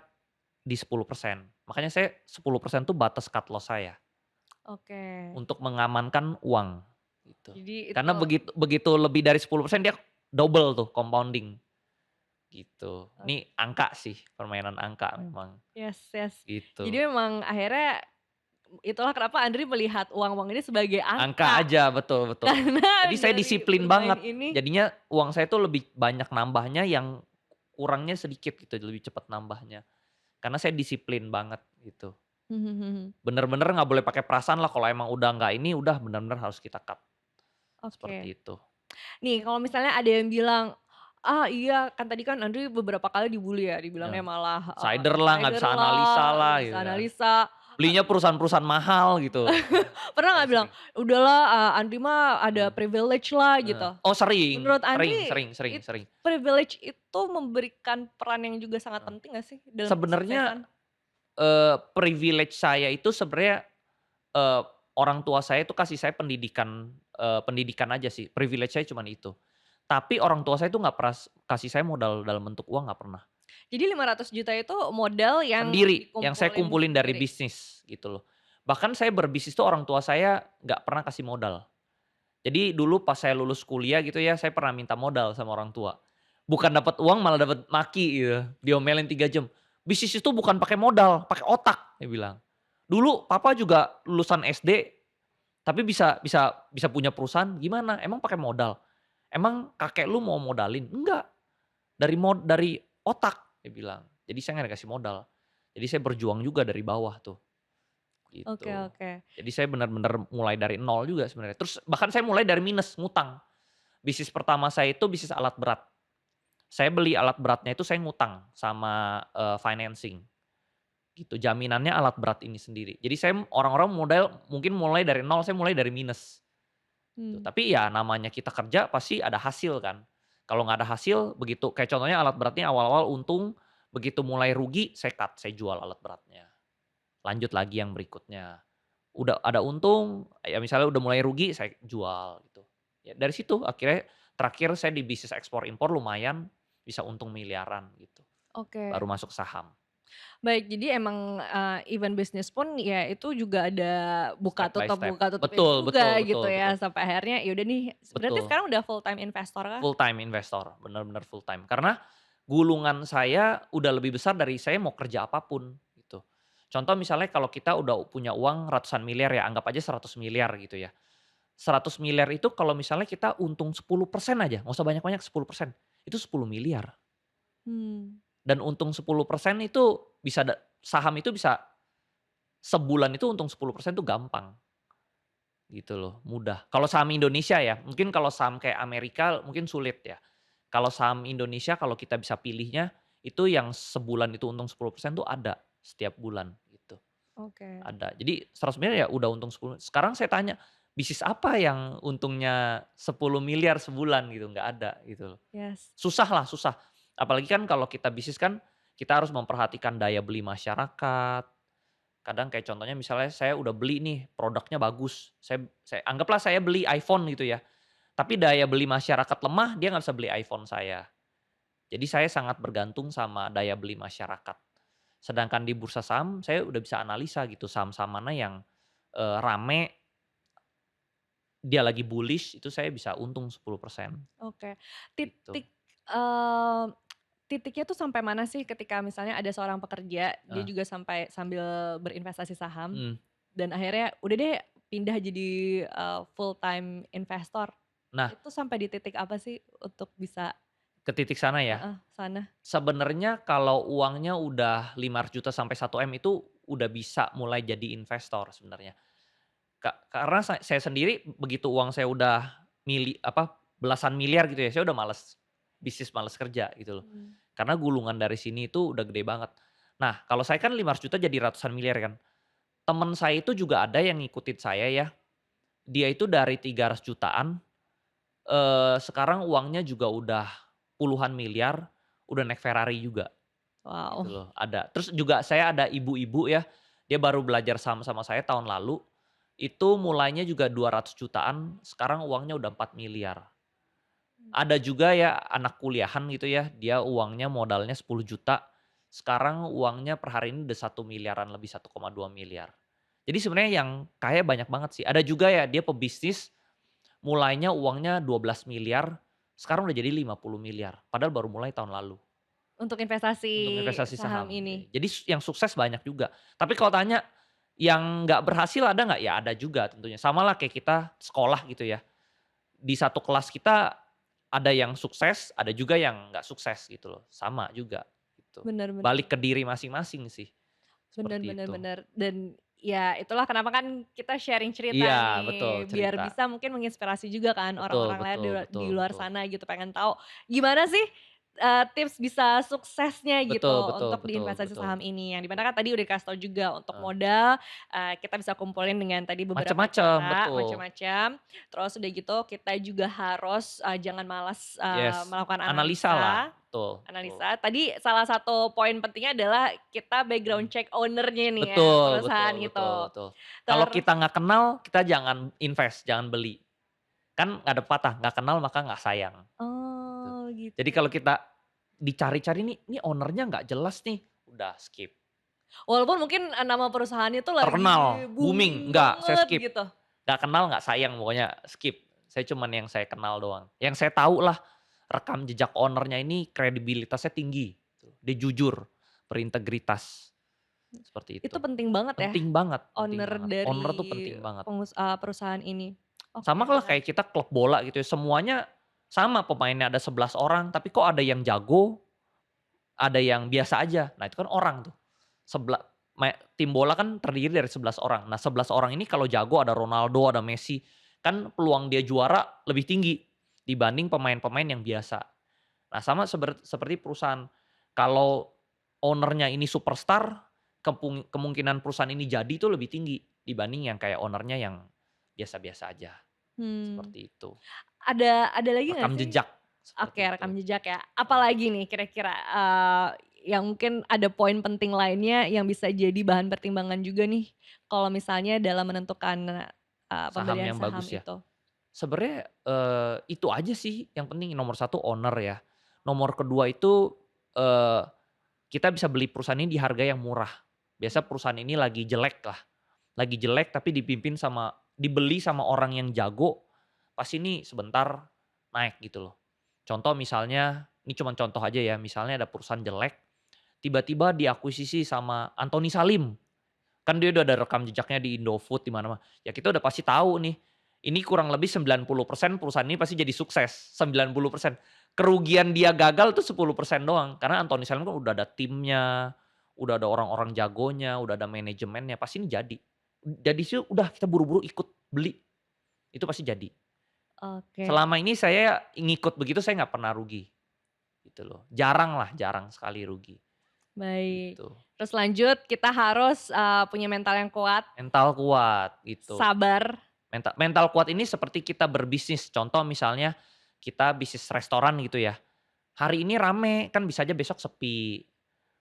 di 10%. Makanya saya 10% tuh batas cut loss saya, Oke, untuk mengamankan uang, gitu. jadi itu Karena begitu begitu lebih dari 10% dia double tuh compounding, gitu. Ini angka sih, permainan angka memang, yes yes. Jadi gitu. memang akhirnya itulah kenapa Andri melihat uang-uang ini sebagai Angka angka, aja, betul betul. karena Jadi saya dari disiplin bermain banget, ini jadinya uang saya tuh lebih banyak nambahnya yang kurangnya sedikit gitu, lebih cepat nambahnya. Karena saya disiplin banget gitu. Bener-bener nggak boleh pakai perasaan lah, kalau emang udah nggak ini, udah bener-bener harus kita cut, oke. seperti itu. Nih kalau misalnya ada yang bilang, "Ah iya kan tadi kan Andri beberapa kali dibully ya, Ya, dibilangnya malah, insider lah, nggak insider bisa analisa lah, lah nggak bisa gitu kan. analisa." Belinya perusahaan-perusahaan mahal gitu, Pernah nggak pasti bilang, sering. "Udahlah, Andri mah ada Heeh, privilege lah," heeh. gitu. Oh sering, Menurut sering Andri sering sering sering. privilege itu memberikan peran yang juga sangat Heeh. penting nggak sih dalam Sebenarnya, kesuksesan? privilege saya itu sebenarnya, eee, orang tua saya itu kasih saya pendidikan aja sih, privilege saya cuman itu. Tapi orang tua saya itu nggak pernah kasih saya modal dalam bentuk uang, nggak pernah. Jadi 500 juta itu modal yang Sendiri, yang saya dikumpulin kumpulin dari sendiri? bisnis gitu loh. Bahkan saya berbisnis tuh orang tua saya nggak pernah kasih modal. Jadi dulu pas saya lulus kuliah gitu ya, saya pernah minta modal sama orang tua. Bukan dapat uang malah dapat maki gitu, diomelin 3 jam. "Bisnis itu bukan pakai modal, pakai otak," dia bilang. "Dulu papa juga lulusan SD, tapi bisa punya perusahaan gimana? Emang pakai modal? Emang kakek lu mau modalin? Enggak, dari otak," dia bilang. Jadi saya nggak dikasih modal. Jadi saya berjuang juga dari bawah tuh, Oke gitu. oke. Jadi saya benar-benar mulai dari nol juga sebenarnya. Terus bahkan saya mulai dari minus, ngutang. Bisnis pertama saya itu bisnis alat berat. Saya beli alat beratnya itu saya ngutang sama, financing, gitu. Jaminannya alat berat ini sendiri. Jadi orang-orang modal mungkin mulai dari nol, saya mulai dari minus, gitu. Mmm, Tapi ya namanya kita kerja pasti ada hasil kan. Kalau nggak ada hasil, begitu kayak contohnya alat beratnya awal-awal untung, begitu mulai rugi saya cut, saya jual alat beratnya. Lanjut lagi yang berikutnya. Udah ada untung, ya misalnya udah mulai rugi saya jual gitu. Ya dari situ akhirnya terakhir saya di bisnis ekspor impor lumayan bisa untung miliaran gitu, baru oke. masuk saham, Baik, jadi emang, event bisnis pun ya itu juga ada step by step. buka tutup itu Betul betul juga gitu betul betul. ya, sampai akhirnya ya udah nih berarti Betul, sekarang udah full time investor kah? full time investor, bener-bener full time. Karena gulungan saya udah lebih besar dari saya mau kerja apapun gitu. Contoh misalnya kalau kita udah punya uang ratusan miliar ya, anggap aja 100 miliar gitu ya. 100 miliar itu kalau misalnya kita untung 10% aja, nggak usah banyak-banyak 10%, itu 10 miliar. Mmm, Dan untung 10% itu bisa saham itu bisa sebulan itu untung 10% tuh gampang, gitu loh, mudah. Kalau saham Indonesia ya, mungkin kalau saham kayak Amerika mungkin sulit ya. Kalau saham Indonesia kalau kita bisa pilihnya, itu yang sebulan itu untung 10% tuh ada setiap bulan gitu, oke. ada. Jadi 100 miliar ya udah untung 10. Sekarang saya tanya, bisnis apa yang untungnya 10 miliar sebulan gitu, nggak ada gitu loh. Yes. Susah lah, susah. Apalagi kan kalau kita bisnis kan, kita harus memperhatikan daya beli masyarakat. Kadang kayak contohnya misalnya saya udah beli nih, produknya bagus. Saya anggaplah saya beli iPhone gitu ya. Tapi daya beli masyarakat lemah, dia nggak bisa beli iPhone saya. Jadi saya sangat bergantung sama daya beli masyarakat. Sedangkan di bursa saham, saya udah bisa analisa gitu, saham-saham mana yang, rame, dia lagi bullish, itu saya bisa untung 10% Oke. gitu. Titik, eee, titiknya tuh sampai mana sih ketika misalnya ada seorang pekerja, dia Heeh, juga sampai sambil berinvestasi saham, mhm. dan akhirnya udah deh pindah jadi, full time investor. Nah, Itu sampai di titik apa sih untuk bisa ke titik sana ya. heeh, sana? Sebenarnya kalau uangnya udah 500 juta sampai 1 M itu udah bisa mulai jadi investor sebenarnya. Karena saya sendiri begitu uang saya udah belasan miliar gitu ya, saya udah males bisnis, males kerja gitu loh. Mmm, Karena gulungan dari sini itu udah gede banget. Nah, kalau saya kan 500 juta jadi ratusan miliar kan. Temen saya itu juga ada yang ngikutin saya ya, dia itu dari 300 jutaan, sekarang uangnya juga udah puluhan miliar, udah naik Ferrari juga. Gitu wow. loh, ada. Terus juga saya ada ibu-ibu ya, dia baru belajar saham sama saya tahun lalu, itu mulainya juga 200 jutaan, sekarang uangnya udah 4 miliar. Ada juga ya anak kuliahan gitu ya, dia uangnya modalnya 10 juta, sekarang uangnya per hari ini udah 1 miliaran lebih, 1,2 miliar. Jadi sebenarnya yang kaya banyak banget sih. Ada juga ya dia pebisnis, mulainya uangnya 12 miliar, sekarang udah jadi 50 miliar, padahal baru mulai tahun lalu. Untuk investasi Untuk investasi saham saham, ini? jadi yang sukses banyak juga. Tapi kalau tanya, yang nggak berhasil ada nggak? Ya ada juga tentunya. Sama lah kayak kita sekolah gitu ya. Di satu kelas kita ada yang sukses, ada juga yang nggak sukses gitu loh. Sama juga gitu. Bener bener Balik ke diri masing-masing sih, bener seperti bener itu. bener, dan ya itulah kenapa kan kita sharing cerita Iya betul, nih, biar cerita. bisa mungkin menginspirasi juga kan Betul orang-orang lain betul di betul luar betul. sana gitu, pengen tahu gimana sih, tips bisa suksesnya gitu Betul betul untuk di betul investasi betul. saham ini, yang di mana kan tadi udah dikasih tahu juga untuk Heeh. modal, kita bisa kumpulin dengan tadi beberapa Macem-macem, cara betul. macam-macam, terus udah gitu kita juga harus, jangan malas, Yes, melakukan analisa lah, analisa. betul betul. Analisa, tadi salah satu poin pentingnya adalah kita background Mhm. check owner-nya nih ya, Betul perusahaan betul itu. betul betul. Kalau Ter kita nggak kenal, kita jangan invest, jangan beli. Kan ada pepatah, nggak kenal maka nggak sayang, gitu. oh Jadi gitu. kalau kita dicari-cari nih owner-nya nggak jelas nih, udah skip. Walaupun mungkin, nama perusahaannya tuh lagi Terkenal, booming, booming nggak, saya banget skip. gitu. Nggak kenal nggak sayang pokoknya skip. Saya cuman yang saya kenal doang. Yang saya tahu lah, rekam jejak owner-nya ini kredibilitasnya tinggi, gitu. Dia jujur, berintegritas, seperti Itu itu. penting banget ya, Penting banget penting owner banget. Owner tuh dari penting banget. perusahaan ini. Oke, Sama lah menarik. kayak kita klub bola gitu ya, semuanya sama pemainnya ada 11 orang, tapi kok ada yang jago, ada yang biasa aja. Nah itu kan orang tuh, sebela tim bola kan terdiri dari 11 orang. Nah 11 orang ini kalau jago ada Ronaldo, ada Messi, kan peluang dia juara lebih tinggi dibanding pemain-pemain yang biasa. Nah sama seperti perusahaan, kalau owner-nya ini superstar, kemungkinan perusahaan ini jadi itu lebih tinggi dibanding yang kayak owner-nya yang biasa-biasa aja, Hmm, seperti itu. ada lagi nggak Rekam sih? jejak, Oke, seperti itu. rekam jejak ya. Mmm, Apalagi nih kira-kira, yang mungkin ada poin penting lainnya yang bisa jadi bahan pertimbangan juga nih, kalau misalnya dalam menentukan, saham pembelian yang saham bagus ya. itu? Sebenarnya, itu aja sih yang penting, nomor satu owner ya. Nomor kedua itu, eee, kita bisa beli perusahaan ini di harga yang murah. Biasa perusahaan ini lagi jelek tapi dibeli sama orang yang jago, pasti ini sebentar naik gitu loh. Contoh misalnya ini cuma contoh aja ya, misalnya ada perusahaan jelek, tiba-tiba diakuisisi sama Anthony Salim. Kan dia udah ada rekam jejaknya di Indofood, di mana-mana. Ya kita udah pasti tahu nih, ini kurang lebih 90% perusahaan ini pasti jadi sukses, 90%. Kerugian dia gagal tuh 10% doang, karena Anthony Salim kan udah ada timnya, udah ada orang-orang jagonya, udah ada manajemennya, pasti ini jadi. Jadi sih udah kita buru-buru ikut beli, itu pasti jadi. Oke, Selama ini saya ngikut begitu saya nggak pernah rugi, gitu loh. Jarang lah, jarang sekali rugi, baik. gitu. Terus lanjut kita harus, punya mental yang kuat, Mental kuat, gitu. sabar. Mental mental kuat ini seperti kita berbisnis, contoh misalnya kita bisnis restoran gitu ya, hari ini rame, kan bisa aja besok sepi,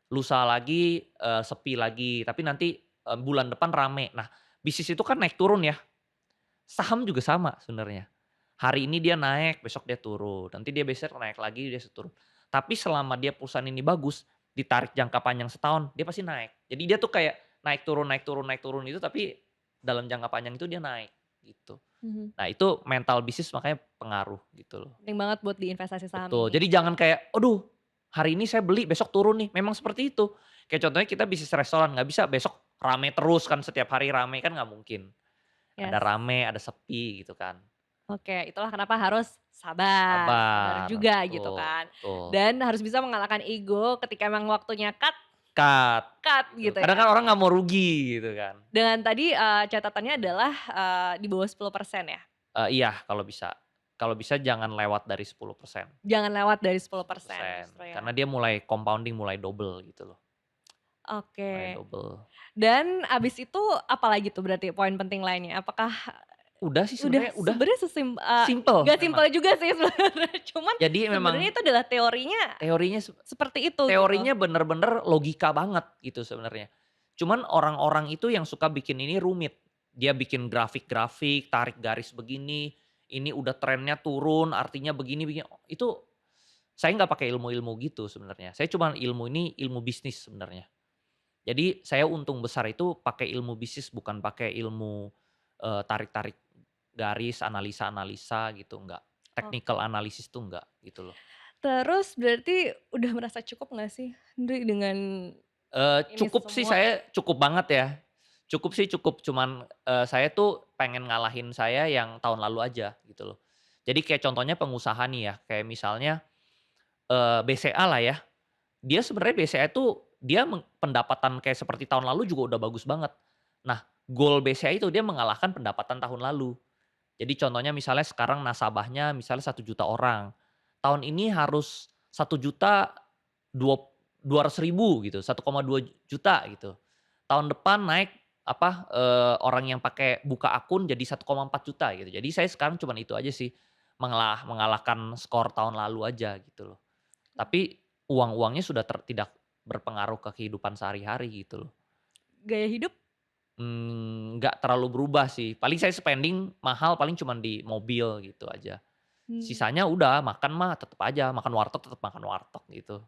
lusa lagi, sepi lagi, tapi nanti, bulan depan rame. Nah, bisnis itu kan naik turun ya, saham juga sama sebenarnya. Hari ini dia naik, besok dia turun, nanti dia besok naik lagi, dia turun. Tapi selama dia perusahaan ini bagus, ditarik jangka panjang setahun, dia pasti naik. Jadi dia tuh kayak naik turun naik turun naik turun itu, tapi dalam jangka panjang itu dia naik, gitu. Mhm. Nah itu mental bisnis makanya pengaruh gitu loh. Penting banget buat di investasi saham Betul, ini. jadi jangan kayak, "Aduh hari ini saya beli besok turun nih." Memang seperti itu. Kayak contohnya kita bisnis restoran, nggak bisa besok rame terus kan setiap hari rame, kan nggak mungkin. Ada Yes. rame, ada sepi gitu kan. Oke, itulah kenapa harus sabar, sabar Sabar, juga gitu betul kan. betul. Dan harus bisa mengalahkan ego ketika emang waktunya cut, Cut, cut gitu. gitu Kadang ya. kan orang nggak mau rugi gitu kan. Dan tadi, catatannya adalah, di bawah 10% ya? Iya kalau bisa. Kalau bisa jangan lewat dari 10%. Jangan lewat dari 10% 10%. justru ya? Karena dia mulai compounding, mulai double gitu loh, mulai Oke. double. Dan abis itu apalagi tuh berarti poin penting lainnya? Apakah Udah sih udah sebenarnya, udah sebenarnya simple nggak memang. simpel juga sih sebenarnya, cuman Jadi sebenarnya memang itu adalah teorinya teorinya seperti itu gitu. teorinya bener-bener logika banget gitu sebenarnya. Cuman orang-orang itu yang suka bikin ini rumit. Dia bikin grafik-grafik, tarik garis begini, ini udah trennya turun artinya begini begini, itu saya nggak pakai ilmu-ilmu gitu sebenarnya. Saya cuman ilmu ini ilmu bisnis sebenarnya. Jadi saya untung besar itu pakai ilmu bisnis bukan pakai ilmu, tarik-tarik garis, analisa-analisa gitu, enggak. Technical Oke. analysis tuh enggak, gitu loh. Terus berarti udah merasa cukup nggak sih, Ndri, dengan ini Cukup sih semua? saya cukup banget ya. Cukup sih cukup, cuman, saya tuh pengen ngalahin saya yang tahun lalu aja gitu loh. Jadi kayak contohnya pengusaha nih ya, kayak misalnya, BCA lah ya, dia sebenarnya BCA itu dia pendapatan kayak seperti tahun lalu juga udah bagus banget. Nah, goal BCA itu dia mengalahkan pendapatan tahun lalu. Jadi contohnya misalnya sekarang nasabahnya misalnya 1 juta orang, tahun ini harus 1 juta dua 200.000 gitu, 1,2 juta gitu. Tahun depan naik apa, orang yang pakai buka akun jadi 1,4 juta gitu. Jadi saya sekarang cuman itu aja sih, mengalahkan skor tahun lalu aja gitu loh. Tapi uang-uangnya sudah tidak berpengaruh ke kehidupan sehari-hari gitu loh. Gaya hidup? Nggak terlalu berubah sih, paling saya spending mahal paling cuman di mobil gitu aja. Mmm, Sisanya udah makan mah tetep aja, makan warteg tetep makan warteg gitu,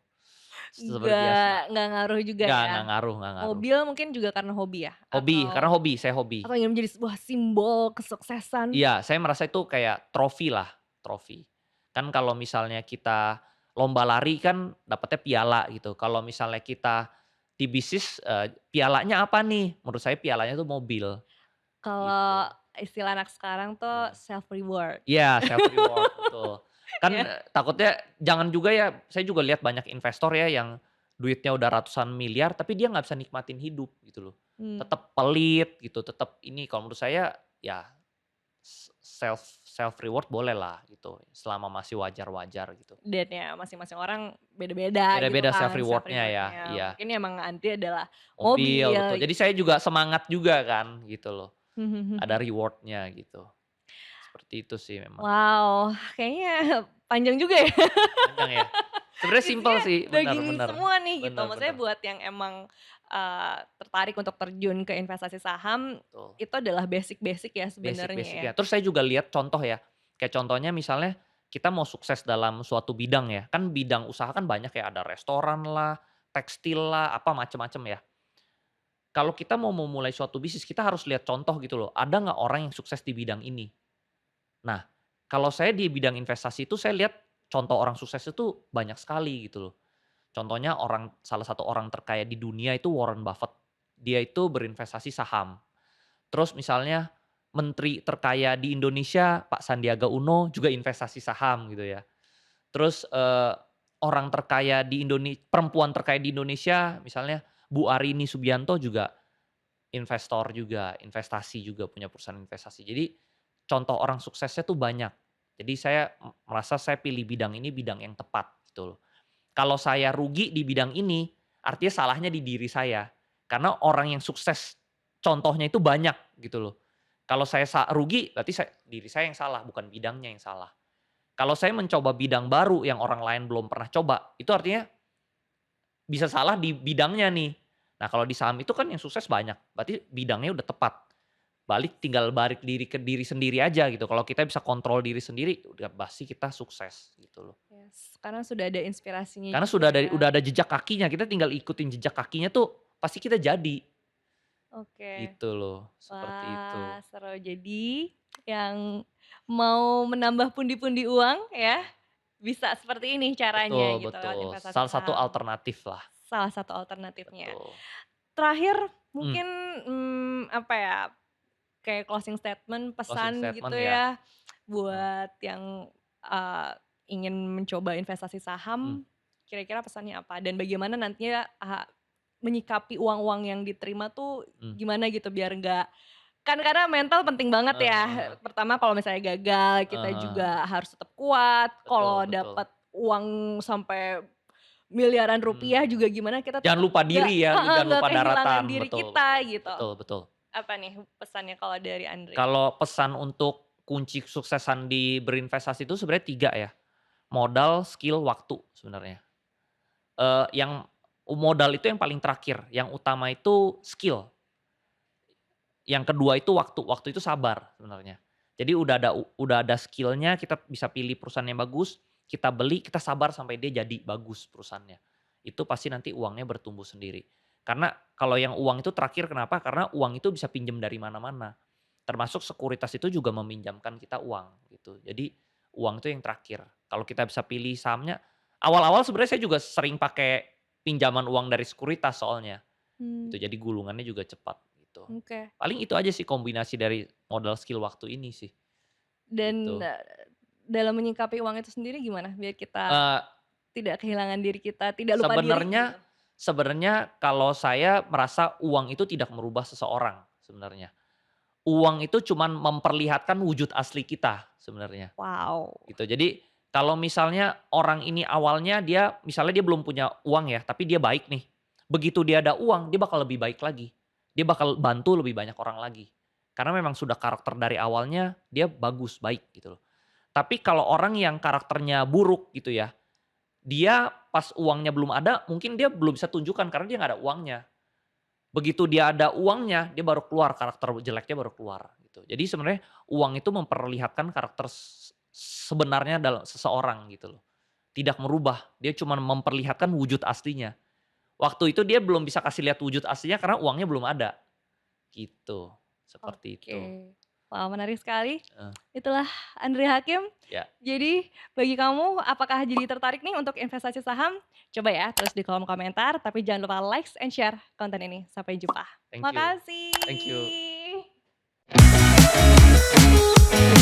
seperti biasa. nggak ngaruh juga Nggak ya? ngaruh nggak ngaruh. Mobil mungkin juga karena hobi ya? Hobi, karena Atau hobi, saya hobi. ingin menjadi sebuah simbol kesuksesan? Iya, saya merasa itu kayak trofi lah, trofi. Kan kalau misalnya kita lomba lari kan dapatnya piala gitu, kalau misalnya kita di bisnis, pialanya apa nih? Menurut saya pialanya tuh mobil, Kalau gitu. istilah anak sekarang tuh Nah. self reward. Iya, self reward, betul. Kan, Ya? takutnya jangan juga ya, saya juga lihat banyak investor ya yang duitnya udah ratusan miliar, tapi dia nggak bisa nikmatin hidup gitu loh. Mmm, Tetap pelit gitu, tetap ini, kalau menurut saya ya self self reward boleh lah gitu, selama masih wajar-wajar gitu. dan ya masing-masing orang beda-beda gitu Beda-beda self kan self reward-nya ya, reward-nya. iya. Mungkin emang anti adalah Mobil, mobil betul. Jadi gitu. saya juga semangat juga kan, gitu loh. Ada reward-nya gitu. Seperti itu sih memang. Wow, kayaknya panjang juga ya. Panjang ya? Sebenarnya simpel Isinya sih, bener daging bener. semua nih gitu. Bener Maksudnya bener, buat yang emang, tertarik untuk terjun ke investasi saham, betul. itu adalah basic-basic ya sebenarnya Basic-basic ya? ya. Terus saya juga lihat contoh ya, kayak contohnya misalnya kita mau sukses dalam suatu bidang ya, kan bidang usaha kan banyak ya, ada restoran lah, tekstil lah, apa macem-macem ya. Kalau kita mau memulai suatu bisnis, kita harus lihat contoh gitu loh, ada nggak orang yang sukses di bidang ini? Nah, kalau saya di bidang investasi itu saya lihat contoh orang sukses itu banyak sekali gitu loh. Contohnya salah satu orang terkaya di dunia itu Warren Buffett. Dia itu berinvestasi saham. Terus misalnya menteri terkaya di Indonesia Pak Sandiaga Uno juga investasi saham gitu ya. Terus, orang terkaya di perempuan terkaya di Indonesia misalnya Bu Arini Subianto juga investor juga, investasi juga, punya perusahaan investasi. Jadi contoh orang suksesnya tuh banyak. Jadi saya merasa saya pilih bidang ini bidang yang tepat gitu loh. Kalau saya rugi di bidang ini, artinya salahnya di diri saya. Karena orang yang sukses contohnya itu banyak gitu loh. Kalau saya rugi berarti diri saya yang salah, bukan bidangnya yang salah. Kalau saya mencoba bidang baru yang orang lain belum pernah coba, itu artinya bisa salah di bidangnya nih. Nah, kalau di saham itu kan yang sukses banyak, berarti bidangnya udah tepat. Tinggal balik diri ke diri sendiri aja gitu. Kalau kita bisa kontrol diri sendiri, udah pasti kita sukses gitu loh. Yes, karena sudah ada inspirasinya Karena juga ya. udah ada jejak kakinya, kita tinggal ikutin jejak kakinya tuh pasti kita jadi, Oke. gitu loh, seperti itu. Wah, seru. Jadi yang mau menambah pundi-pundi uang ya, bisa seperti ini caranya Betul gitu lewat betul, investasi salah satu saham. alternatif lah, Salah satu alternatifnya. betul. Terakhir Mmm, mungkin, apa ya, kayak closing statement, closing pesan gitu statement ya, ya, heeh, buat yang, ingin mencoba investasi mmm, saham, kira-kira pesannya apa? Dan bagaimana nantinya, menyikapi uang-uang yang diterima tuh mmm, gimana gitu biar nggak kan karena mental penting banget ya. heeh Pertama kalau misalnya gagal, kita heeh, juga harus tetap kuat, betul kalau betul, dapat uang sampai miliaran rupiah mmm. juga gimana kita Jangan tetap lupa nggak diri ya, heeh, jangan nggak lupa kehilangan daratan, diri betul kita betul, gitu. betul betul. Apa nih pesannya kalau dari Andri? Kalau pesan untuk kunci kesuksesan di berinvestasi itu sebenarnya 3 ya, modal, skill, waktu sebenarnya. Yang modal itu yang paling terakhir, yang utama itu skill, yang kedua itu waktu, waktu itu sabar sebenarnya. Jadi udah ada skill-nya, kita bisa pilih perusahaan yang bagus, kita beli, kita sabar sampai dia jadi bagus perusahaannya. Itu pasti nanti uangnya bertumbuh sendiri. Karena kalau yang uang itu terakhir kenapa? Karena uang itu bisa pinjam dari mana-mana. Termasuk sekuritas itu juga meminjamkan kita uang gitu. Jadi uang itu yang terakhir. Kalau kita bisa pilih sahamnya, awal-awal sebenarnya saya juga sering pakai pinjaman uang dari sekuritas soalnya. Mmm, Gitu, jadi gulungannya juga cepat gitu. oke. Paling itu aja sih kombinasi dari modal, skill, waktu ini sih, Dan, gitu. dalam menyikapi uang itu sendiri gimana biar kita Eee, tidak kehilangan diri kita, tidak lupa diri gitu? sebenarnya sebenarnya kalau saya merasa uang itu tidak merubah seseorang sebenarnya. Uang itu cuman memperlihatkan wujud asli kita sebenarnya, Wow. gitu. Jadi kalau misalnya orang ini awalnya misalnya dia belum punya uang ya, tapi dia baik nih. Begitu dia ada uang, dia bakal lebih baik lagi. Dia bakal bantu lebih banyak orang lagi. Karena memang sudah karakter dari awalnya dia bagus, baik gitu loh. Tapi kalau orang yang karakternya buruk gitu ya, dia pas uangnya belum ada, mungkin dia belum bisa tunjukkan karena dia nggak ada uangnya. Begitu dia ada uangnya, dia baru keluar karakter jeleknya baru keluar gitu. Jadi sebenarnya uang itu memperlihatkan karakter sebenarnya dalam seseorang gitu loh. Tidak merubah, dia cuma memperlihatkan wujud aslinya. Waktu itu dia belum bisa kasih lihat wujud aslinya karena uangnya belum ada, gitu. Seperti Oke. itu. Wah, menarik sekali. Heeh, Itulah Andri Hakim. ya. Jadi bagi kamu apakah jadi tertarik nih untuk investasi saham? Coba ya tulis di kolom komentar, tapi jangan lupa likes and share konten ini. Sampai jumpa. Thank you. Thank you. Makasih.